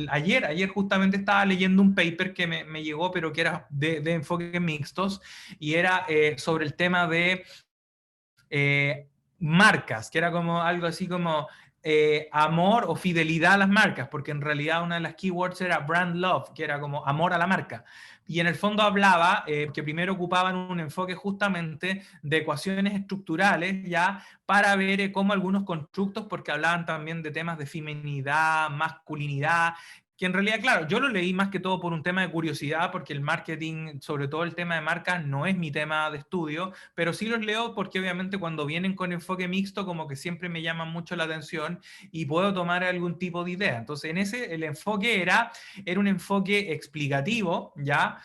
S2: ayer justamente estaba leyendo un paper que me llegó, pero que era de enfoques mixtos, y era sobre el tema de marcas, que era como algo así como amor o fidelidad a las marcas, porque en realidad una de las keywords era brand love, que era como amor a la marca. Y en el fondo hablaba que primero ocupaban un enfoque justamente de ecuaciones estructurales, ya para ver cómo algunos constructos, porque hablaban también de temas de feminidad, masculinidad, que en realidad, claro, yo lo leí más que todo por un tema de curiosidad, porque el marketing, sobre todo el tema de marcas, no es mi tema de estudio, pero sí los leo porque obviamente cuando vienen con enfoque mixto, como que siempre me llaman mucho la atención y puedo tomar algún tipo de idea. Entonces, en ese, el enfoque era un enfoque explicativo, ¿ya?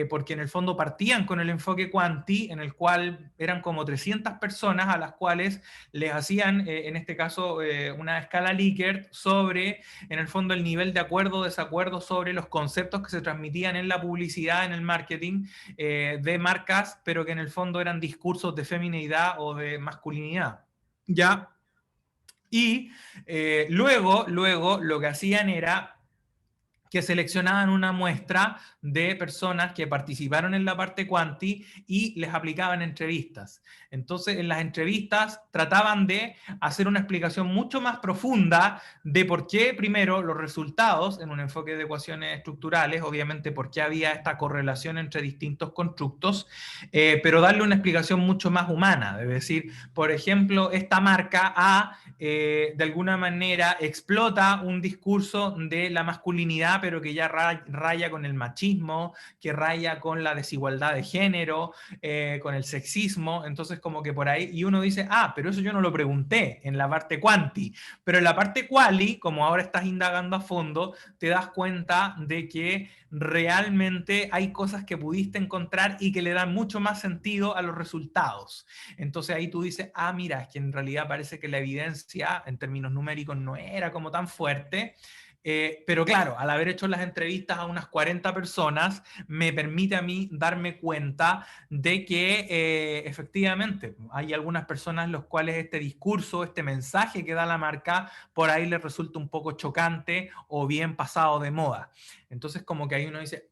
S2: Porque en el fondo partían con el enfoque Quanti, en el cual eran como 300 personas a las cuales les hacían, en este caso, una escala Likert sobre, en el fondo, el nivel de acuerdo o desacuerdo sobre los conceptos que se transmitían en la publicidad, en el marketing de marcas, pero que en el fondo eran discursos de feminidad o de masculinidad. ¿Ya? Y luego lo que hacían era que seleccionaban una muestra de personas que participaron en la parte Quanti y les aplicaban entrevistas. Entonces, en las entrevistas trataban de hacer una explicación mucho más profunda de por qué, primero, los resultados en un enfoque de ecuaciones estructurales, obviamente, por qué había esta correlación entre distintos constructos, pero darle una explicación mucho más humana, es decir, por ejemplo, esta marca A de alguna manera explota un discurso de la masculinidad, pero que ya raya con el machismo, que raya con la desigualdad de género, con el sexismo. Entonces, como que por ahí, y uno dice, ah, pero eso yo no lo pregunté en la parte quanti, pero en la parte quali, como ahora estás indagando a fondo, te das cuenta de que realmente hay cosas que pudiste encontrar y que le dan mucho más sentido a los resultados. Entonces ahí tú dices, ah, mira, es que en realidad parece que la evidencia en términos numéricos no era como tan fuerte, Pero claro, al haber hecho las entrevistas a unas 40 personas, me permite a mí darme cuenta de que efectivamente hay algunas personas los cuales este discurso, este mensaje que da la marca, por ahí les resulta un poco chocante o bien pasado de moda. Entonces como que ahí uno dice,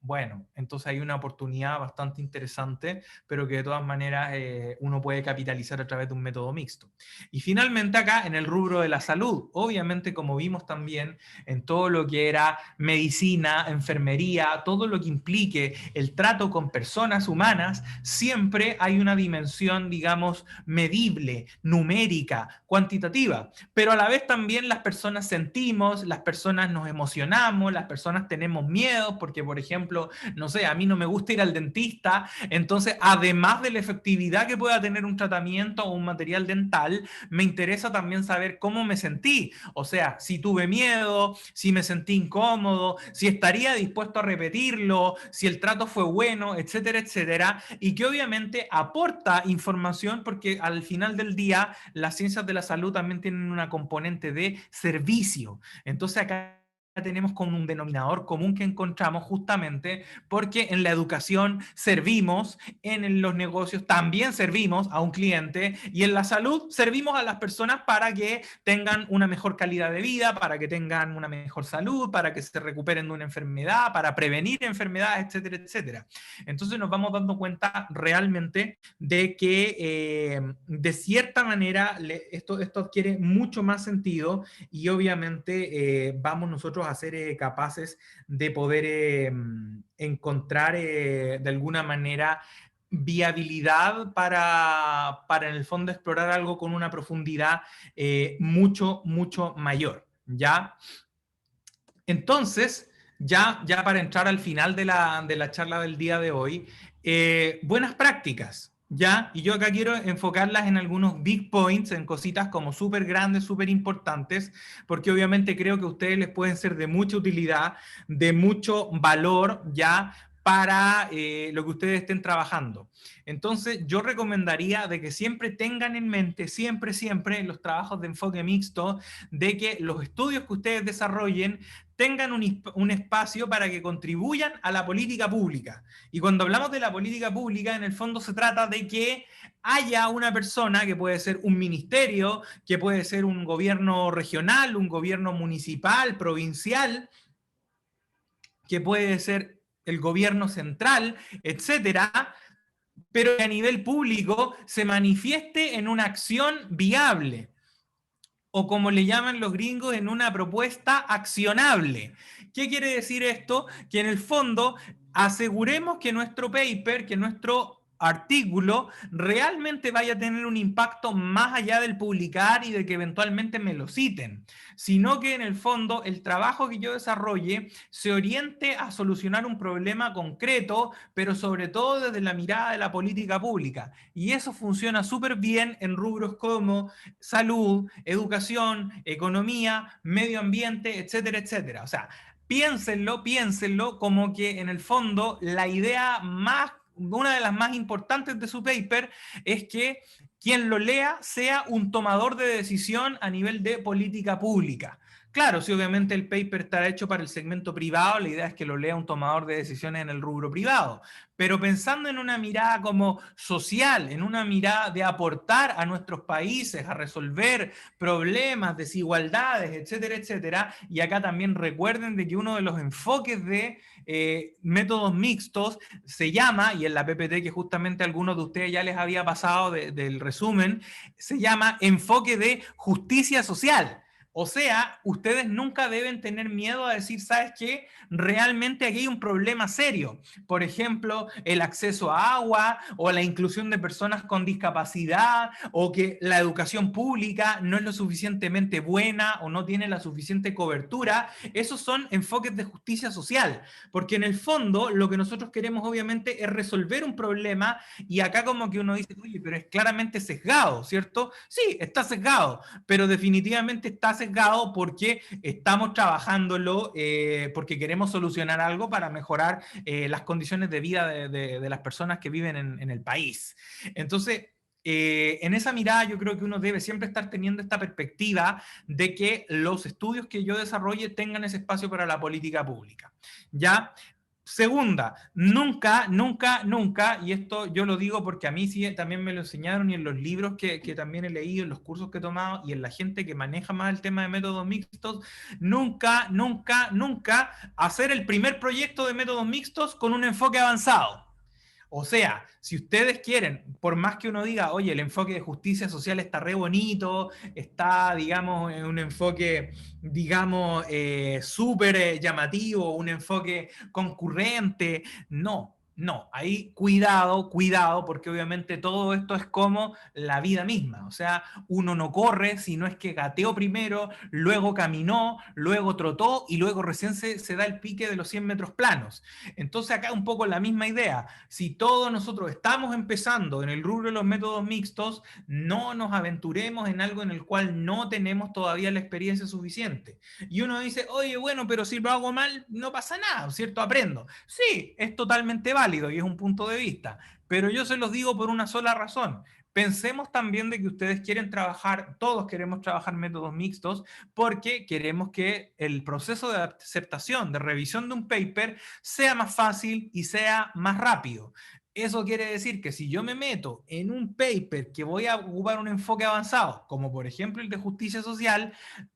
S2: bueno, entonces hay una oportunidad bastante interesante, pero que de todas maneras uno puede capitalizar a través de un método mixto. Y finalmente acá en el rubro de la salud, obviamente como vimos también en todo lo que era medicina, enfermería, todo lo que implique el trato con personas humanas, siempre hay una dimensión, digamos, medible, numérica, cuantitativa, pero a la vez también las personas sentimos, las personas nos emocionamos, las personas tenemos miedo, porque por ejemplo, no sé, a mí no me gusta ir al dentista, entonces además de la efectividad que pueda tener un tratamiento o un material dental, me interesa también saber cómo me sentí, o sea, si tuve miedo, si me sentí incómodo, si estaría dispuesto a repetirlo, si el trato fue bueno, etcétera, etcétera, y que obviamente aporta información porque al final del día las ciencias de la salud también tienen una componente de servicio. Entonces acá tenemos como un denominador común que encontramos justamente porque en la educación servimos, en los negocios también servimos a un cliente y en la salud servimos a las personas para que tengan una mejor calidad de vida, para que tengan una mejor salud, para que se recuperen de una enfermedad, para prevenir enfermedades, etcétera, etcétera. Entonces nos vamos dando cuenta realmente de que de cierta manera esto adquiere mucho más sentido y obviamente vamos nosotros a ser capaces de poder encontrar de alguna manera viabilidad para en el fondo explorar algo con una profundidad mucho, mucho mayor, ¿ya? Entonces, ya para entrar al final de la charla del día de hoy, buenas prácticas, ¿ya? Y yo acá quiero enfocarlas en algunos big points, en cositas como súper grandes, súper importantes, porque obviamente creo que a ustedes les pueden ser de mucha utilidad, de mucho valor, ¿ya? Para lo que ustedes estén trabajando. Entonces, yo recomendaría de que siempre tengan en mente, siempre, siempre, en los trabajos de enfoque mixto, de que los estudios que ustedes desarrollen tengan un espacio para que contribuyan a la política pública. Y cuando hablamos de la política pública, en el fondo se trata de que haya una persona, que puede ser un ministerio, que puede ser un gobierno regional, un gobierno municipal, provincial, que puede ser el gobierno central, etcétera, pero que a nivel público se manifieste en una acción viable, o como le llaman los gringos, en una propuesta accionable. ¿Qué quiere decir esto? Que en el fondo aseguremos que nuestro paper, que nuestro artículo realmente vaya a tener un impacto más allá del publicar y de que eventualmente me lo citen, sino que en el fondo el trabajo que yo desarrolle se oriente a solucionar un problema concreto, pero sobre todo desde la mirada de la política pública. Y eso funciona súper bien en rubros como salud, educación, economía, medio ambiente, etcétera, etcétera. O sea, piénsenlo como que en el fondo la idea más, una de las más importantes de su paper es que quien lo lea sea un tomador de decisión a nivel de política pública. Claro, si obviamente el paper está hecho para el segmento privado, la idea es que lo lea un tomador de decisiones en el rubro privado, pero pensando en una mirada como social, en una mirada de aportar a nuestros países, a resolver problemas, desigualdades, etcétera, etcétera. Y acá también recuerden de que uno de los enfoques de métodos mixtos se llama, y en la PPT que justamente a algunos de ustedes ya les había pasado del resumen, se llama enfoque de justicia social. O sea, ustedes nunca deben tener miedo a decir, ¿sabes qué? Realmente aquí hay un problema serio. Por ejemplo, el acceso a agua o la inclusión de personas con discapacidad o que la educación pública no es lo suficientemente buena o no tiene la suficiente cobertura. Esos son enfoques de justicia social, porque en el fondo lo que nosotros queremos obviamente es resolver un problema y acá como que uno dice, oye, pero es claramente sesgado, ¿cierto? Sí, está sesgado, pero definitivamente está sesgado porque estamos trabajándolo, porque queremos solucionar algo para mejorar las condiciones de vida de las personas que viven en el país. Entonces, en esa mirada yo creo que uno debe siempre estar teniendo esta perspectiva de que los estudios que yo desarrolle tengan ese espacio para la política pública. ¿Ya? Segunda, nunca, nunca, nunca, y esto yo lo digo porque a mí sí también me lo enseñaron y en los libros que también he leído, en los cursos que he tomado y en la gente que maneja más el tema de métodos mixtos, nunca, nunca, nunca hacer el primer proyecto de métodos mixtos con un enfoque avanzado. O sea, si ustedes quieren, por más que uno diga, oye, el enfoque de justicia social está re bonito, está, digamos, en un enfoque, digamos, súper llamativo, un enfoque concurrente, no. No, ahí cuidado, cuidado, porque obviamente todo esto es como la vida misma. O sea, uno no corre, sino es que gateó primero, luego caminó, luego trotó y luego recién se da el pique de los 100 metros planos. Entonces acá un poco la misma idea. Si todos nosotros estamos empezando en el rubro de los métodos mixtos, no nos aventuremos en algo en el cual no tenemos todavía la experiencia suficiente. Y uno dice, oye, bueno, pero si lo hago mal, no pasa nada, ¿cierto? Aprendo. Sí, es totalmente válido y es un punto de vista, pero yo se los digo por una sola razón. Pensemos también de que ustedes quieren trabajar, todos queremos trabajar métodos mixtos, porque queremos que el proceso de aceptación, de revisión de un paper, sea más fácil y sea más rápido. Eso quiere decir que si yo me meto en un paper que voy a ocupar un enfoque avanzado, como por ejemplo el de justicia social,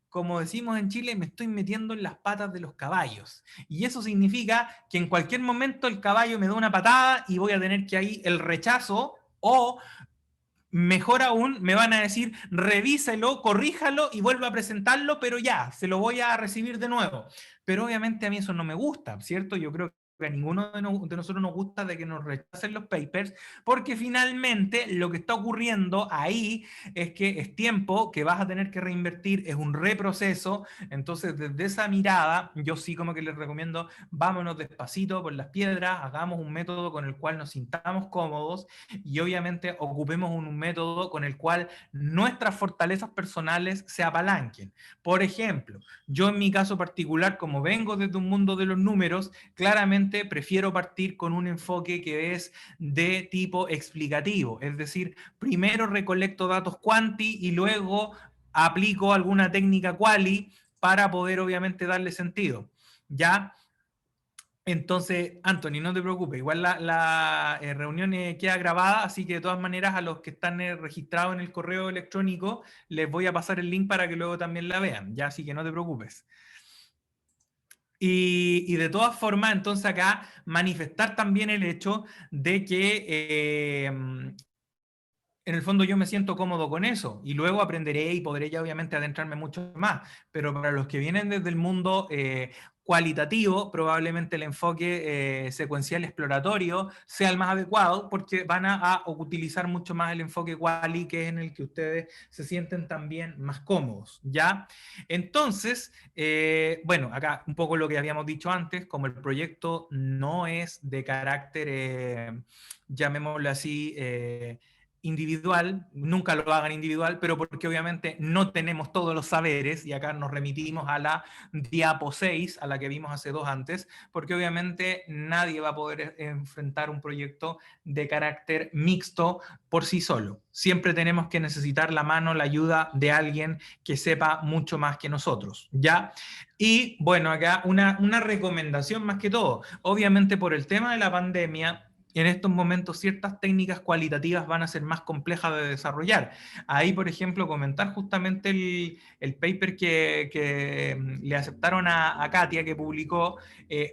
S2: como decimos en Chile, me estoy metiendo en las patas de los caballos. Y eso significa que en cualquier momento el caballo me da una patada y voy a tener que ahí el rechazo o mejor aún, me van a decir, revíselo, corríjalo y vuelva a presentarlo, pero ya, se lo voy a recibir de nuevo. Pero obviamente a mí eso no me gusta, ¿cierto? Yo creo que a ninguno de nosotros nos gusta de que nos rechacen los papers, porque finalmente lo que está ocurriendo ahí es que es tiempo que vas a tener que reinvertir, es un reproceso. Entonces, desde esa mirada, yo sí como que les recomiendo, vámonos despacito por las piedras, hagamos un método con el cual nos sintamos cómodos y obviamente ocupemos un método con el cual nuestras fortalezas personales se apalanquen. Por ejemplo, yo en mi caso particular, como vengo desde un mundo de los números, claramente prefiero partir con un enfoque que es de tipo explicativo, es decir, primero recolecto datos quanti y luego aplico alguna técnica quali para poder obviamente darle sentido. ¿Ya? Entonces, Anthony, no te preocupes, igual la reunión queda grabada, así que de todas maneras a los que están registrados en el correo electrónico les voy a pasar el link para que luego también la vean, ya, así que no te preocupes. Y de todas formas, entonces acá manifestar también el hecho de que en el fondo yo me siento cómodo con eso y luego aprenderé y podré ya obviamente adentrarme mucho más, pero para los que vienen desde el mundo cualitativo, probablemente el enfoque secuencial exploratorio sea el más adecuado porque van a utilizar mucho más el enfoque quali, que es en el que ustedes se sienten también más cómodos, ¿ya? Entonces, bueno, acá un poco lo que habíamos dicho antes, como el proyecto no es de carácter, llamémoslo así, individual, nunca lo hagan individual, pero porque obviamente no tenemos todos los saberes, y acá nos remitimos a la diapo 6, a la que vimos hace 2 antes, porque obviamente nadie va a poder enfrentar un proyecto de carácter mixto por sí solo. Siempre tenemos que necesitar la mano, la ayuda de alguien que sepa mucho más que nosotros, ¿ya? Y bueno, acá una recomendación más que todo. Obviamente por el tema de la pandemia, en estos momentos ciertas técnicas cualitativas van a ser más complejas de desarrollar. Ahí, por ejemplo, comentar justamente el paper que le aceptaron a Katia, que publicó,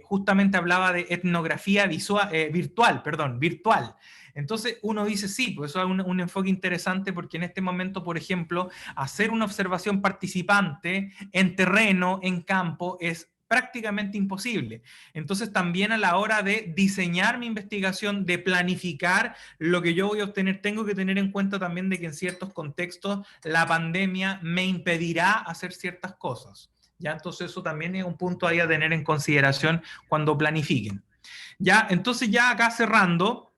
S2: justamente hablaba de etnografía visual, virtual. Entonces uno dice, sí, pues eso es un enfoque interesante porque en este momento, por ejemplo, hacer una observación participante en terreno, en campo, es prácticamente imposible. Entonces, también a la hora de diseñar mi investigación, de planificar lo que yo voy a obtener, tengo que tener en cuenta también de que en ciertos contextos la pandemia me impedirá hacer ciertas cosas. ¿Ya? Entonces, eso también es un punto ahí a tener en consideración cuando planifiquen. ¿Ya? Entonces, ya acá cerrando,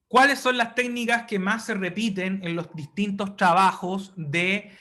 S2: ¿cuáles son las técnicas que más se repiten en los distintos trabajos de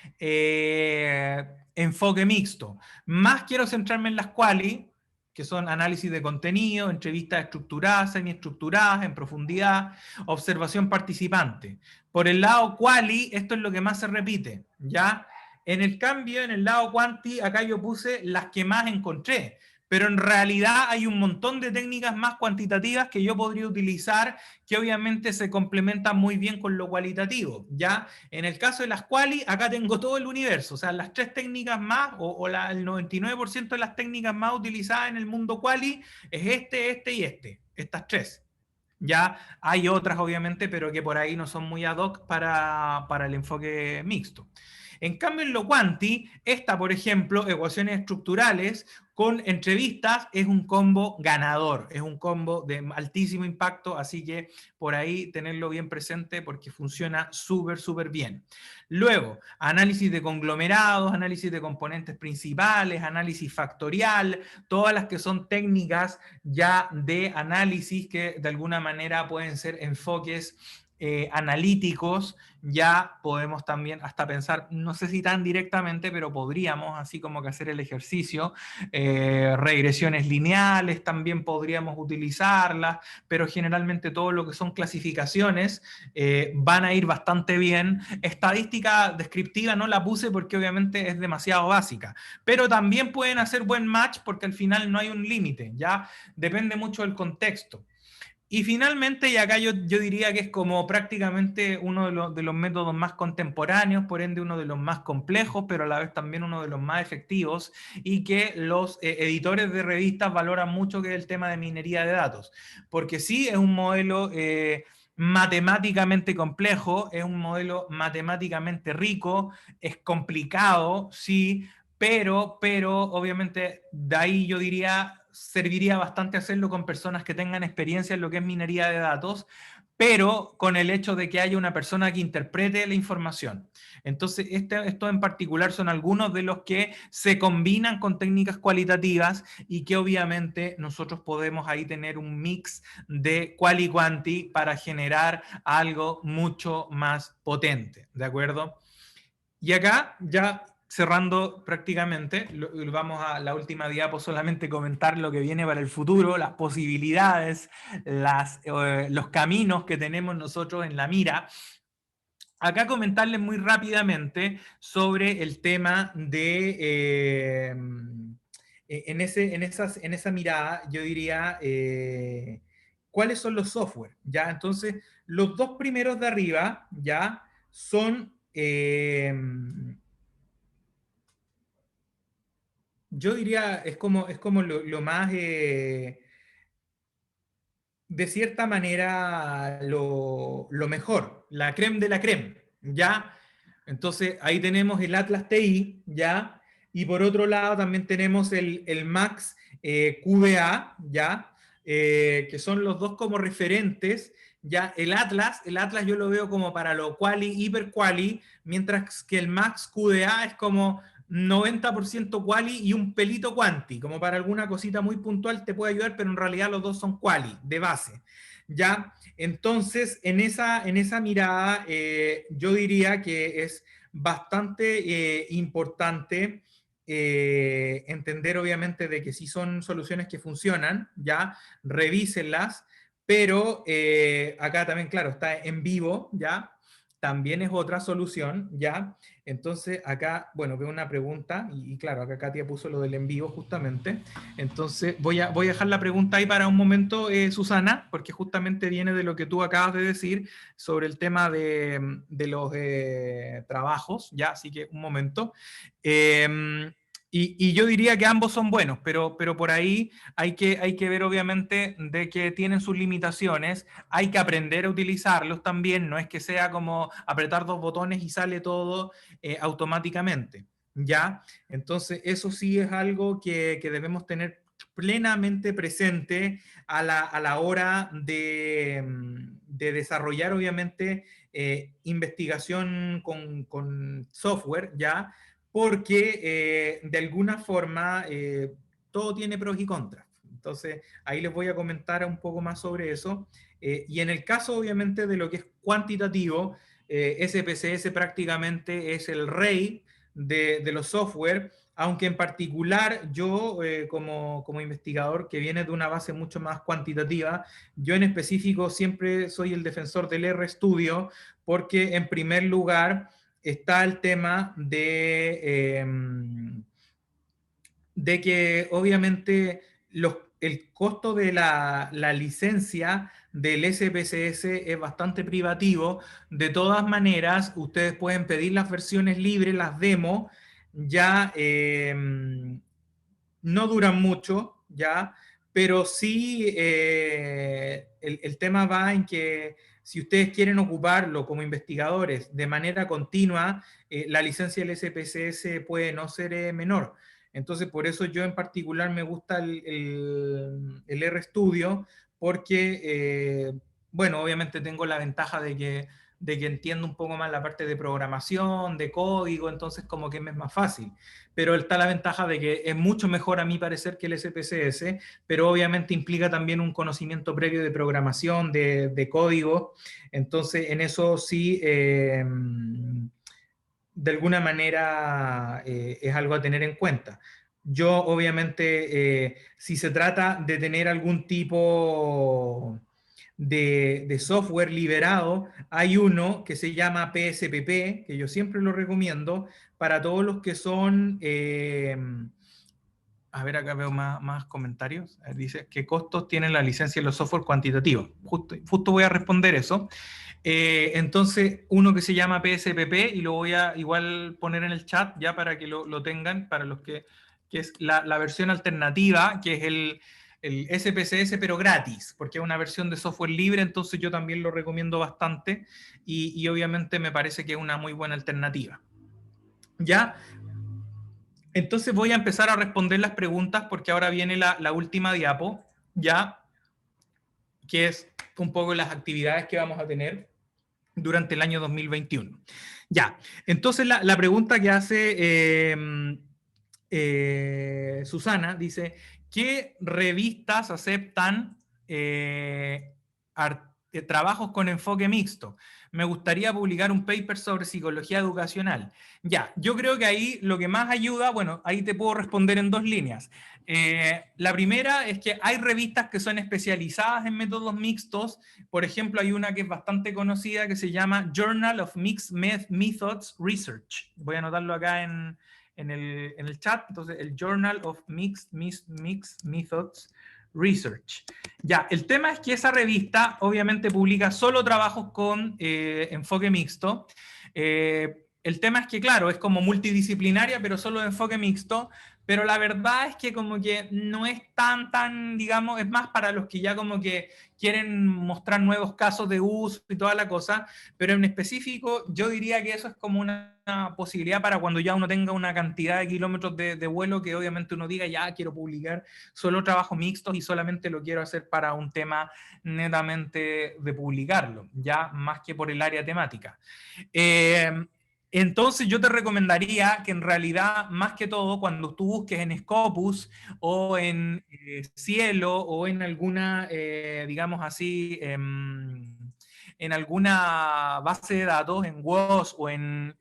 S2: enfoque mixto? Más quiero centrarme en las quali, que son análisis de contenido, entrevistas estructuradas, semiestructuradas, en profundidad, observación participante. Por el lado quali, esto es lo que más se repite, ¿ya? En el cambio, en el lado quanti, acá yo puse las que más encontré, pero en realidad hay un montón de técnicas más cuantitativas que yo podría utilizar, que obviamente se complementan muy bien con lo cualitativo, ¿ya? En el caso de las quali, acá tengo todo el universo, o sea, las 3 técnicas más, el 99% de las técnicas más utilizadas en el mundo quali es estas 3. Ya hay otras, obviamente, pero que por ahí no son muy ad hoc para el enfoque mixto. En cambio, en lo quanti, esta, por ejemplo, ecuaciones estructurales con entrevistas, es un combo ganador, es un combo de altísimo impacto, así que por ahí tenerlo bien presente porque funciona súper, súper bien. Luego, análisis de conglomerados, análisis de componentes principales, análisis factorial, todas las que son técnicas ya de análisis que de alguna manera pueden ser enfoques analíticos, ya podemos también hasta pensar, no sé si tan directamente, pero podríamos, así como que hacer el ejercicio, regresiones lineales también podríamos utilizarlas, pero generalmente todo lo que son clasificaciones van a ir bastante bien. Estadística descriptiva no la puse porque obviamente es demasiado básica, pero también pueden hacer buen match porque al final no hay un límite, ya depende mucho del contexto. Y finalmente, y acá yo diría que es como prácticamente uno de los métodos más contemporáneos, por ende uno de los más complejos, pero a la vez también uno de los más efectivos, y que los editores de revistas valoran mucho, que es el tema de minería de datos. Porque sí es un modelo matemáticamente complejo, es un modelo matemáticamente rico, es complicado, sí, pero obviamente de ahí yo diría serviría bastante hacerlo con personas que tengan experiencia en lo que es minería de datos, pero con el hecho de que haya una persona que interprete la información. Entonces, esto en particular son algunos de los que se combinan con técnicas cualitativas y que obviamente nosotros podemos ahí tener un mix de quali quanti para generar algo mucho más potente, ¿de acuerdo? Y acá ya cerrando prácticamente, vamos a la última diapo, solamente comentar lo que viene para el futuro, las posibilidades, los caminos que tenemos nosotros en la mira. Acá comentarles muy rápidamente sobre el tema de, en esa mirada, yo diría, ¿cuáles son los software? ¿Ya? Entonces, los dos primeros de arriba, ¿ya? Son yo diría, es como lo más, de cierta manera, lo mejor, la creme de la creme, ¿ya? Entonces, ahí tenemos el Atlas TI, ¿ya? Y por otro lado también tenemos el Max QBA, ¿ya? Que son los dos como referentes, ¿ya? El Atlas yo lo veo como para lo quali, hiper quali, mientras que el Max QBA es como 90% quali y un pelito quanti, como para alguna cosita muy puntual te puede ayudar, pero en realidad los dos son quali, de base. ¿Ya? Entonces, en esa mirada, yo diría que es bastante importante entender, obviamente, de que sí son soluciones que funcionan, ¿ya? Revísenlas, pero acá también, claro, está en vivo, ¿ya? También es otra solución, ¿ya? Entonces, acá, bueno, veo una pregunta, y claro, acá Katia puso lo del en vivo justamente. Entonces, voy a dejar la pregunta ahí para un momento, Susana, porque justamente viene de lo que tú acabas de decir sobre el tema de los trabajos, ¿ya? Así que un momento. Y yo diría que ambos son buenos, pero por ahí hay que ver obviamente de que tienen sus limitaciones, hay que aprender a utilizarlos también, no es que sea como apretar dos botones y sale todo automáticamente, ¿ya? Entonces, eso sí es algo que debemos tener plenamente presente a la hora de desarrollar, obviamente, investigación con software, ¿ya? Porque de alguna forma todo tiene pros y contras. Entonces, ahí les voy a comentar un poco más sobre eso. Y en el caso, obviamente, de lo que es cuantitativo, SPSS prácticamente es el rey de los software. aunque en particular yo como investigador que viene de una base mucho más cuantitativa, yo en específico siempre soy el defensor del RStudio, porque en primer lugar está el tema de que obviamente el costo de la licencia del SPSS es bastante privativo. De todas maneras, ustedes pueden pedir las versiones libres, las demos, ya no duran mucho, ya, pero sí el tema va en que si ustedes quieren ocuparlo como investigadores de manera continua, la licencia del SPSS puede no ser menor. Entonces, por eso yo en particular me gusta el RStudio, porque, bueno, obviamente tengo la ventaja de que entiendo un poco más la parte de programación, de código, entonces como que me es más fácil. Pero está la ventaja de que es mucho mejor a mi parecer que el SPSS, pero obviamente implica también un conocimiento previo de programación, de código, entonces en eso sí, de alguna manera es algo a tener en cuenta. Yo obviamente, si se trata de tener algún tipo de software liberado, hay uno que se llama PSPP, que yo siempre lo recomiendo para todos los que son... a ver, acá veo más comentarios. Dice, ¿qué costos tiene la licencia de los software cuantitativos? Justo voy a responder eso. Entonces, uno que se llama PSPP, y lo voy a igual poner en el chat ya para que lo tengan, para los que es la versión alternativa, que es el SPSS, pero gratis, porque es una versión de software libre, entonces yo también lo recomiendo bastante, y obviamente me parece que es una muy buena alternativa. ¿Ya? Entonces voy a empezar a responder las preguntas porque ahora viene la última diapo, ya, que es un poco las actividades que vamos a tener durante el año 2021. Ya, entonces la pregunta que hace Susana dice, ¿qué revistas aceptan trabajos con enfoque mixto? Me gustaría publicar un paper sobre psicología educacional. Ya, yo creo que ahí lo que más ayuda, bueno, ahí te puedo responder en dos líneas. La primera es que hay revistas que son especializadas en métodos mixtos. Por ejemplo, hay una que es bastante conocida que se llama Journal of Mixed Methods Research. Voy a anotarlo acá en el chat. Entonces, el Journal of Mixed Methods Research. Ya, el tema es que esa revista obviamente publica solo trabajos con enfoque mixto. El tema es que, claro, es como multidisciplinaria, pero solo de enfoque mixto, pero la verdad es que como que no es tan, digamos, es más para los que ya como que quieren mostrar nuevos casos de uso y toda la cosa, pero en específico yo diría que eso es como una posibilidad para cuando ya uno tenga una cantidad de kilómetros de vuelo que obviamente uno diga, ya quiero publicar solo trabajos mixtos y solamente lo quiero hacer para un tema netamente de publicarlo, ya más que por el área temática. Entonces yo te recomendaría que en realidad, más que todo, cuando tú busques en Scopus o en Cielo o en alguna, digamos así, en alguna base de datos, en WOS o en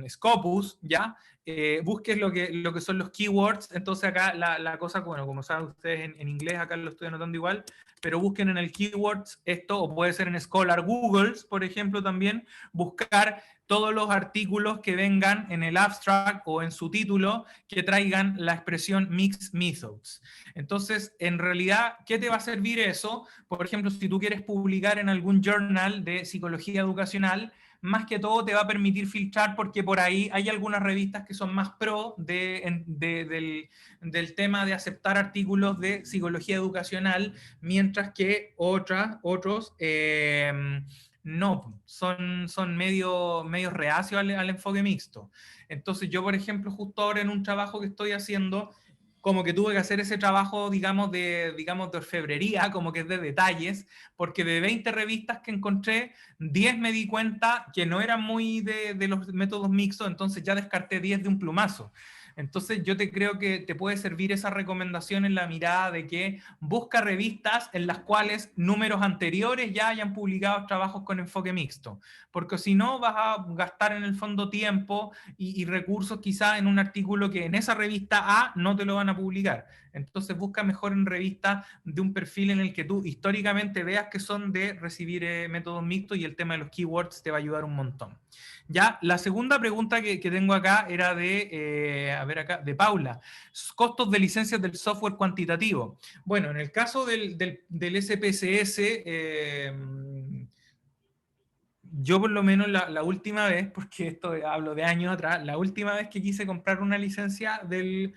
S2: Scopus, ¿ya? Busques lo que son los keywords. Entonces acá la cosa, bueno, como saben ustedes en inglés, acá lo estoy anotando igual, pero busquen en el keywords esto, o puede ser en Scholar Googles, por ejemplo, también, buscar todos los artículos que vengan en el abstract o en su título que traigan la expresión Mixed Methods. Entonces, en realidad, ¿qué te va a servir eso? Por ejemplo, si tú quieres publicar en algún journal de psicología educacional, más que todo te va a permitir filtrar porque por ahí hay algunas revistas que son más pro del tema de aceptar artículos de psicología educacional, mientras que otros no, son medio reacios al enfoque mixto. Entonces yo, por ejemplo, justo ahora en un trabajo que estoy haciendo, como que tuve que hacer ese trabajo, digamos, de orfebrería, como que es de detalles, porque de 20 revistas que encontré, 10 me di cuenta que no eran muy de los métodos mixtos, entonces ya descarté 10 de un plumazo. Entonces yo te creo que te puede servir esa recomendación en la mirada de que busca revistas en las cuales números anteriores ya hayan publicado trabajos con enfoque mixto, porque si no vas a gastar en el fondo tiempo y recursos quizás en un artículo que en esa revista A no te lo van a publicar. Entonces busca mejor en revistas de un perfil en el que tú históricamente veas que son de recibir métodos mixtos, y el tema de los keywords te va a ayudar un montón. Ya, la segunda pregunta que tengo acá era a ver acá, de Paula. Costos de licencias del software cuantitativo. Bueno, en el caso del SPSS, yo por lo menos la última vez, porque esto hablo de años atrás, la última vez que quise comprar una licencia del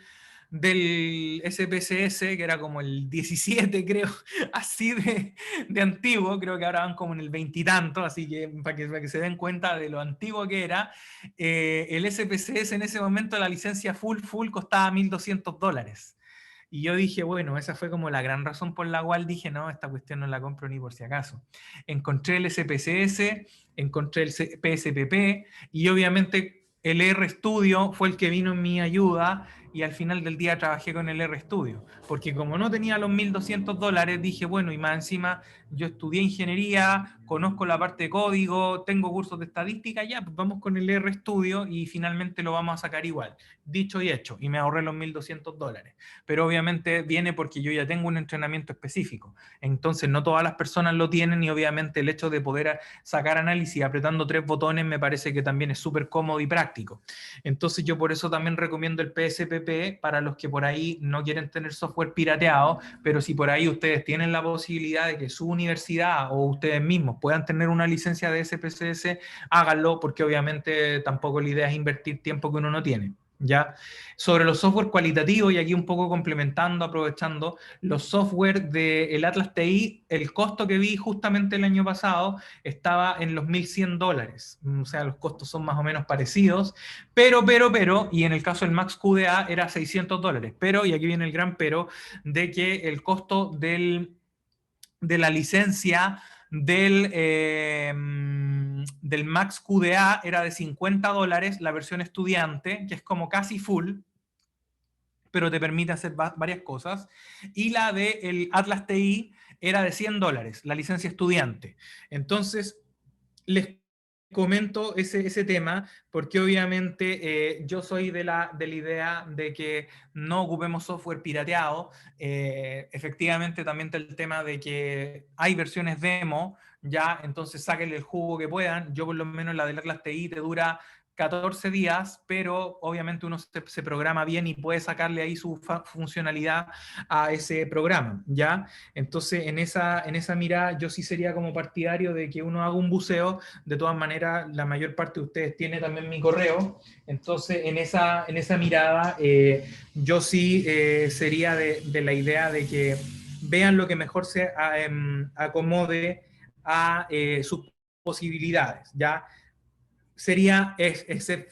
S2: SPSS, que era como el 17, creo, así de antiguo, creo que ahora van como en el 20 y tanto, así que para que se den cuenta de lo antiguo que era, el SPSS en ese momento, la licencia full costaba $1.200. Y yo dije, bueno, esa fue como la gran razón por la cual dije, no, esta cuestión no la compro ni por si acaso. Encontré el SPSS, encontré el PSPP, y obviamente el RStudio fue el que vino en mi ayuda, y al final del día trabajé con el RStudio, porque como no tenía los $1.200, dije, bueno, y más encima yo estudié ingeniería, conozco la parte de código, tengo cursos de estadística, ya, pues vamos con el RStudio y finalmente lo vamos a sacar igual. Dicho y hecho, y me ahorré los $1.200. Pero obviamente viene porque yo ya tengo un entrenamiento específico. Entonces no todas las personas lo tienen, y obviamente el hecho de poder sacar análisis apretando 3 botones me parece que también es súper cómodo y práctico. Entonces yo por eso también recomiendo el PSPP para los que por ahí no quieren tener software pirateado, pero si por ahí ustedes tienen la posibilidad de que su universidad o ustedes mismos puedan tener una licencia de SPSS, háganlo, porque obviamente tampoco la idea es invertir tiempo que uno no tiene. ¿Ya? Sobre los software cualitativos, y aquí un poco complementando, aprovechando, los software del Atlas TI, el costo que vi justamente el año pasado estaba en los $1.100. O sea, los costos son más o menos parecidos, pero, y en el caso del Max QDA era $600. Pero, y aquí viene el gran pero, de que el costo de la licencia del Max QDA era de $50, la versión estudiante, que es como casi full, pero te permite hacer varias cosas, y la del Atlas TI era de $100, la licencia estudiante. Entonces, les comento ese tema, porque obviamente yo soy de la idea de que no ocupemos software pirateado. Efectivamente, también está el tema de que hay versiones demo, ya, entonces sáquenle el jugo que puedan. Yo por lo menos la del Atlas TI te dura 14 días, pero obviamente uno se programa bien y puede sacarle ahí su funcionalidad a ese programa, ¿ya? Entonces, en esa mirada, yo sí sería como partidario de que uno haga un buceo. De todas maneras, la mayor parte de ustedes tiene también mi correo. Entonces, en esa mirada, yo sí sería de la idea de que vean lo que mejor se acomode a sus posibilidades, ¿ya? Sería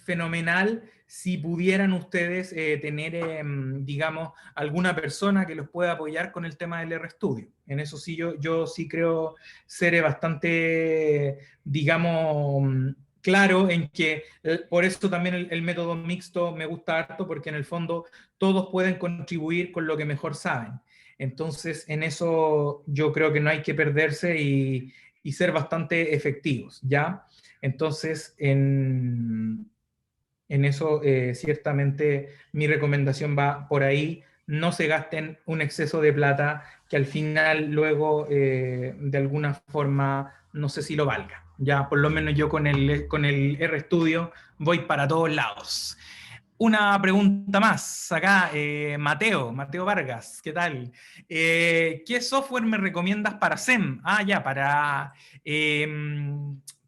S2: fenomenal si pudieran ustedes tener, digamos, alguna persona que los pueda apoyar con el tema del RStudio. En eso sí, yo sí creo ser bastante, digamos, claro en que por eso también el método mixto me gusta harto, porque en el fondo todos pueden contribuir con lo que mejor saben. Entonces, en eso yo creo que no hay que perderse y ser bastante efectivos, ¿ya? Entonces, en eso ciertamente mi recomendación va por ahí. No se gasten un exceso de plata que al final luego de alguna forma no sé si lo valga. Ya por lo menos yo con el RStudio voy para todos lados. Una pregunta más, acá, Mateo Vargas, ¿qué tal? ¿Qué software me recomiendas para SEM? Ah, ya,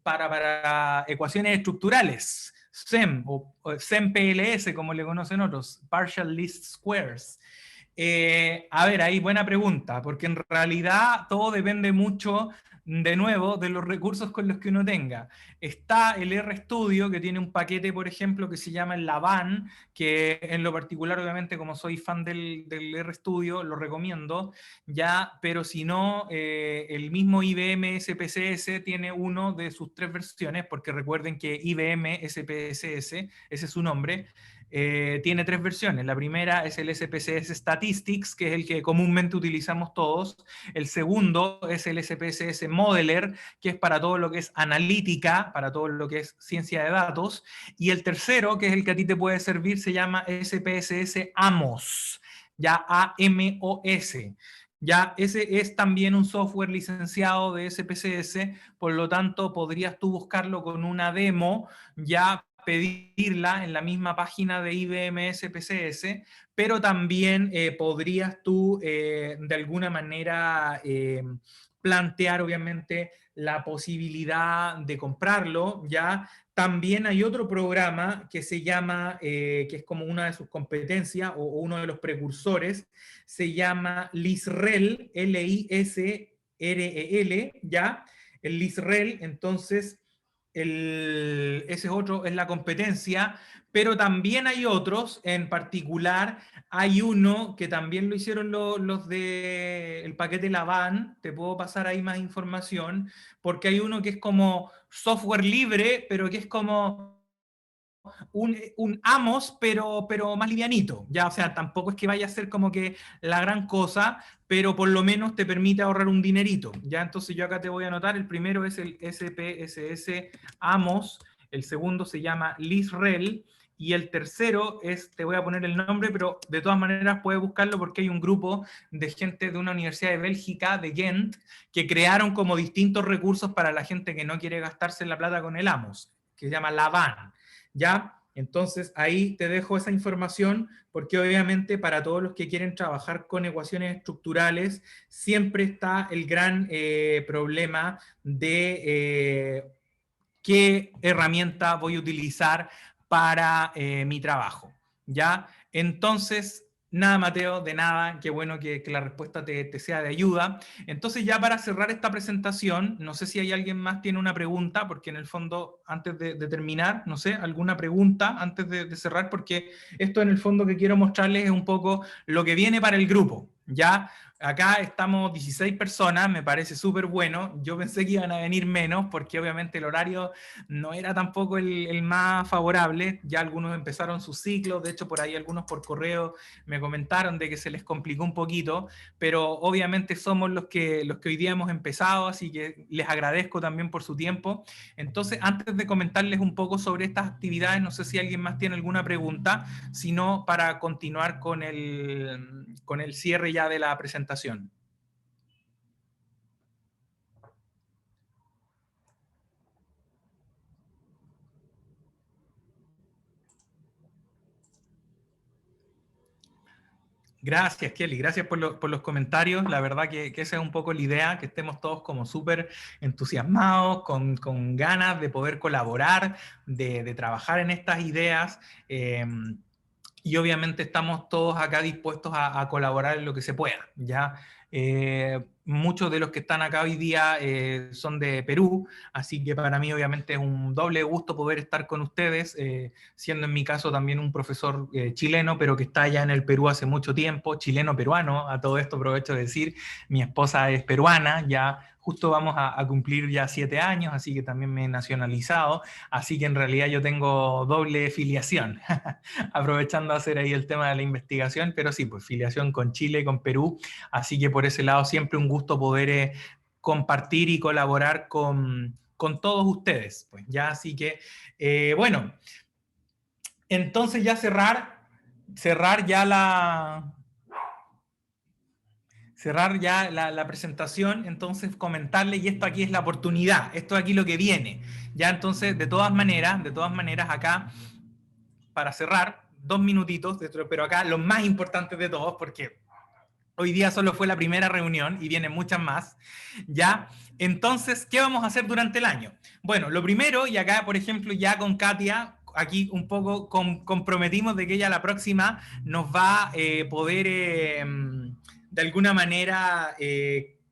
S2: para ecuaciones estructurales, SEM o SEM PLS, como le conocen otros, Partial Least Squares. A ver, ahí buena pregunta, porque en realidad todo depende mucho, de nuevo, de los recursos con los que uno tenga. Está el RStudio, que tiene un paquete, por ejemplo, que se llama el Laban, que en lo particular, obviamente, como soy fan del RStudio, lo recomiendo, ya, pero si no, el mismo IBM SPSS tiene uno de sus 3 versiones, porque recuerden que IBM SPSS, ese es su nombre, tiene tres versiones. La primera es el SPSS Statistics, que es el que comúnmente utilizamos todos. El segundo es el SPSS Modeler, que es para todo lo que es analítica, para todo lo que es ciencia de datos. Y el tercero, que es el que a ti te puede servir, se llama SPSS AMOS, ya AMOS. Ya ese es también un software licenciado de SPSS, por lo tanto podrías tú buscarlo con una demo, ya pedirla en la misma página de IBM SPSS, pero también podrías tú de alguna manera plantear obviamente la posibilidad de comprarlo, ya. También hay otro programa que se llama, que es como una de sus competencias o uno de los precursores, se llama LISREL, Lisrel, ¿ya? El LISREL, entonces, ese es otro, es la competencia, pero también hay otros, en particular, hay uno que también lo hicieron los del paquete Lavan, te puedo pasar ahí más información, porque hay uno que es como software libre, pero que es como un Amos, pero más livianito, ya, o sea, tampoco es que vaya a ser como que la gran cosa, pero por lo menos te permite ahorrar un dinerito, ya. Entonces yo acá te voy a anotar, el primero es el SPSS Amos, el segundo se llama Lisrel, y el tercero es, te voy a poner el nombre, pero de todas maneras puedes buscarlo porque hay un grupo de gente de una universidad de Bélgica, de Ghent, que crearon como distintos recursos para la gente que no quiere gastarse la plata con el Amos, que se llama Lavan. ¿Ya? Entonces ahí te dejo esa información porque obviamente para todos los que quieren trabajar con ecuaciones estructurales siempre está el gran problema de qué herramienta voy a utilizar para mi trabajo, ¿ya? Entonces, nada, Mateo, de nada, qué bueno que la respuesta te sea de ayuda. Entonces, ya para cerrar esta presentación, no sé si hay alguien más tiene una pregunta, porque en el fondo, antes de terminar, no sé, alguna pregunta antes de cerrar, porque esto en el fondo que quiero mostrarles es un poco lo que viene para el grupo, ¿ya? Acá estamos 16 personas, me parece súper bueno. Yo pensé que iban a venir menos porque obviamente el horario no era tampoco el más favorable. Ya algunos empezaron sus ciclos, de hecho por ahí algunos por correo me comentaron de que se les complicó un poquito, pero obviamente somos los que hoy día hemos empezado, así que les agradezco también por su tiempo. Entonces, antes de comentarles un poco sobre estas actividades, no sé si alguien más tiene alguna pregunta, sino para continuar con el cierre ya de la presentación. Gracias, Kelly. Gracias por los comentarios. La verdad que esa es un poco la idea, que estemos todos como súper entusiasmados, con ganas de poder colaborar, de trabajar en estas ideas. Y obviamente estamos todos acá dispuestos a colaborar en lo que se pueda, ¿ya? Muchos de los que están acá hoy día son de Perú, así que para mí obviamente es un doble gusto poder estar con ustedes, siendo en mi caso también un profesor chileno, pero que está allá en el Perú hace mucho tiempo, chileno-peruano, a todo esto aprovecho de decir, mi esposa es peruana, ya justo vamos a cumplir ya 7 años, así que también me he nacionalizado, así que en realidad yo tengo doble filiación. Aprovechando a hacer ahí el tema de la investigación, pero sí, pues filiación con Chile y con Perú, así que por ese lado siempre un gusto poder compartir y colaborar con todos ustedes, pues ya, así que, bueno, entonces ya cerrar ya la presentación, entonces comentarle, y esto aquí es la oportunidad, esto aquí lo que viene, ya entonces de todas maneras acá, para cerrar, 2 minutitos, pero acá lo más importante de todos, porque hoy día solo fue la primera reunión y vienen muchas más, ¿ya? Entonces, ¿qué vamos a hacer durante el año? Bueno, lo primero, y acá, por ejemplo, ya con Katia, aquí un poco comprometimos de que ella la próxima nos va a poder, de alguna manera,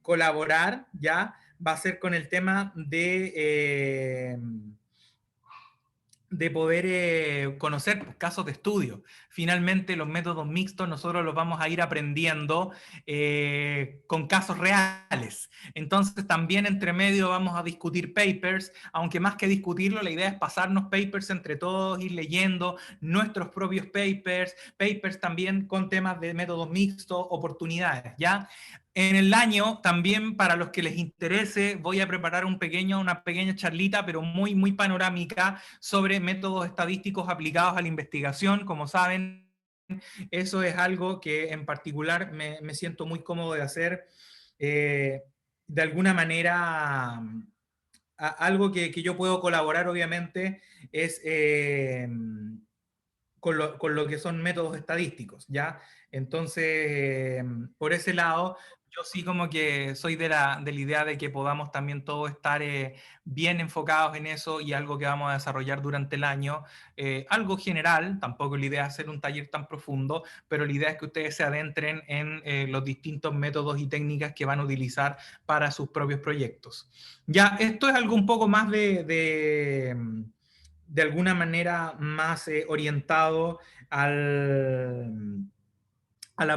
S2: colaborar, ¿ya? Va a ser con el tema de de poder conocer casos de estudio. Finalmente, los métodos mixtos nosotros los vamos a ir aprendiendo con casos reales. Entonces, también entre medio vamos a discutir papers, aunque más que discutirlo, la idea es pasarnos papers entre todos, ir leyendo nuestros propios papers, papers también con temas de métodos mixtos, oportunidades, ¿ya? En el año, también para los que les interese, voy a preparar una pequeña charlita, pero muy, muy panorámica, sobre métodos estadísticos aplicados a la investigación. Como saben, eso es algo que en particular me siento muy cómodo de hacer. De alguna manera, algo que yo puedo colaborar, obviamente, es con lo que son métodos estadísticos, ¿ya? Entonces, por ese lado, yo sí como que soy de la idea de que podamos también todos estar bien enfocados en eso, y algo que vamos a desarrollar durante el año, algo general, tampoco la idea es hacer un taller tan profundo, pero la idea es que ustedes se adentren en los distintos métodos y técnicas que van a utilizar para sus propios proyectos. Ya, esto es algo un poco más de alguna manera más orientado a la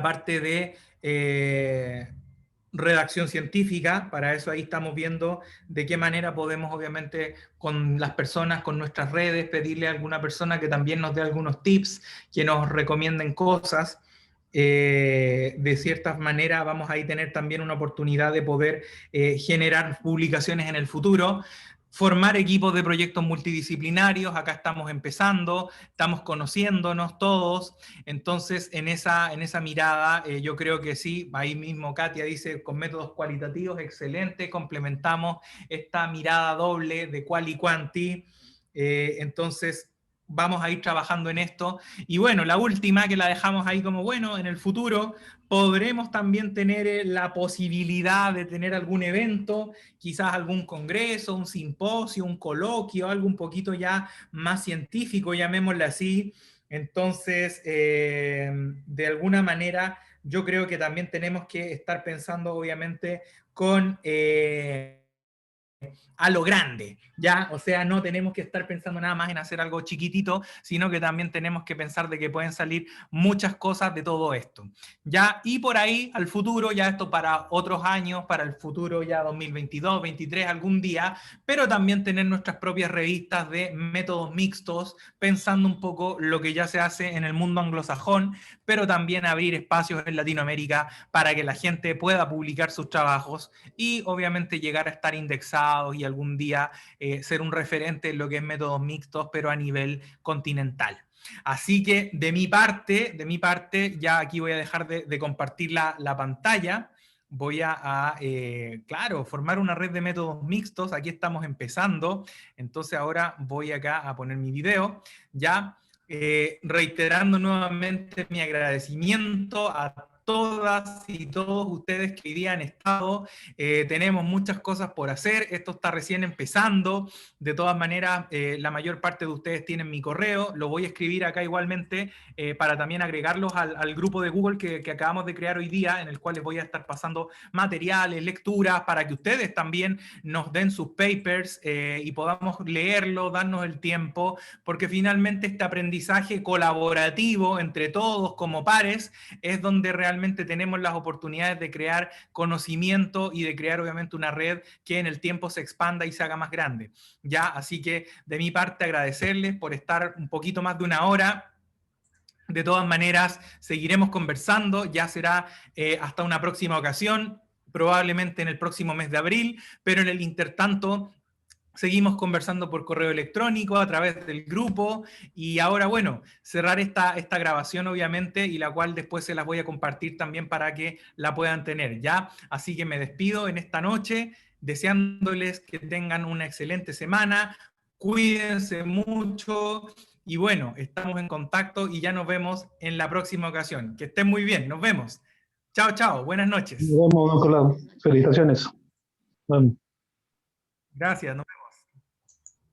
S2: parte de redacción científica. Para eso ahí estamos viendo de qué manera podemos, obviamente, con las personas, con nuestras redes, pedirle a alguna persona que también nos dé algunos tips, que nos recomienden cosas. De cierta manera vamos a ahí tener también una oportunidad de poder generar publicaciones en el futuro. Formar equipos de proyectos multidisciplinarios, acá estamos empezando, estamos conociéndonos todos. Entonces, en esa mirada, yo creo que sí, ahí mismo Katia dice, con métodos cualitativos, excelente, complementamos esta mirada doble de cual y cuanti. Entonces, vamos a ir trabajando en esto. Y bueno, la última que la dejamos ahí como, bueno, en el futuro podremos también tener la posibilidad de tener algún evento, quizás algún congreso, un simposio, un coloquio, algo un poquito ya más científico, llamémosle así. Entonces, de alguna manera, yo creo que también tenemos que estar pensando, obviamente, con a lo grande, ¿ya? O sea, no tenemos que estar pensando nada más en hacer algo chiquitito, sino que también tenemos que pensar de que pueden salir muchas cosas de todo esto, ¿ya? Y por ahí, al futuro, ya esto para otros años, para el futuro ya 2022, 2023, algún día, pero también tener nuestras propias revistas de métodos mixtos, pensando un poco lo que ya se hace en el mundo anglosajón, pero también abrir espacios en Latinoamérica para que la gente pueda publicar sus trabajos y obviamente llegar a estar indexados y algún día ser un referente en lo que es métodos mixtos, pero a nivel continental. Así que de mi parte, ya aquí voy a dejar de compartir la pantalla. Voy claro, formar una red de métodos mixtos. Aquí estamos empezando. Entonces ahora voy acá a poner mi video. Ya reiterando nuevamente mi agradecimiento a todas y todos ustedes que hoy día han estado. Tenemos muchas cosas por hacer, esto está recién empezando. De todas maneras, la mayor parte de ustedes tienen mi correo, lo voy a escribir acá igualmente para también agregarlos al grupo de Google que acabamos de crear hoy día, en el cual les voy a estar pasando materiales, lecturas, para que ustedes también nos den sus papers y podamos leerlo, darnos el tiempo, porque finalmente este aprendizaje colaborativo entre todos como pares es donde realmente tenemos las oportunidades de crear conocimiento y de crear obviamente una red que en el tiempo se expanda y se haga más grande. Ya, así que de mi parte agradecerles por estar un poquito más de una hora. De todas maneras, seguiremos conversando, ya será hasta una próxima ocasión, probablemente en el próximo mes de abril, pero en el intertanto seguimos conversando por correo electrónico a través del grupo, y ahora, bueno, cerrar esta grabación obviamente, y la cual después se las voy a compartir también para que la puedan tener, ¿ya? Así que me despido en esta noche, deseándoles que tengan una excelente semana, cuídense mucho, y bueno, estamos en contacto y ya nos vemos en la próxima ocasión. Que estén muy bien, nos vemos. Chao, chao, buenas
S3: Nos
S2: noches.
S3: vemos, don Nicolás. Felicitaciones. Bueno.
S2: Gracias, nos vemos.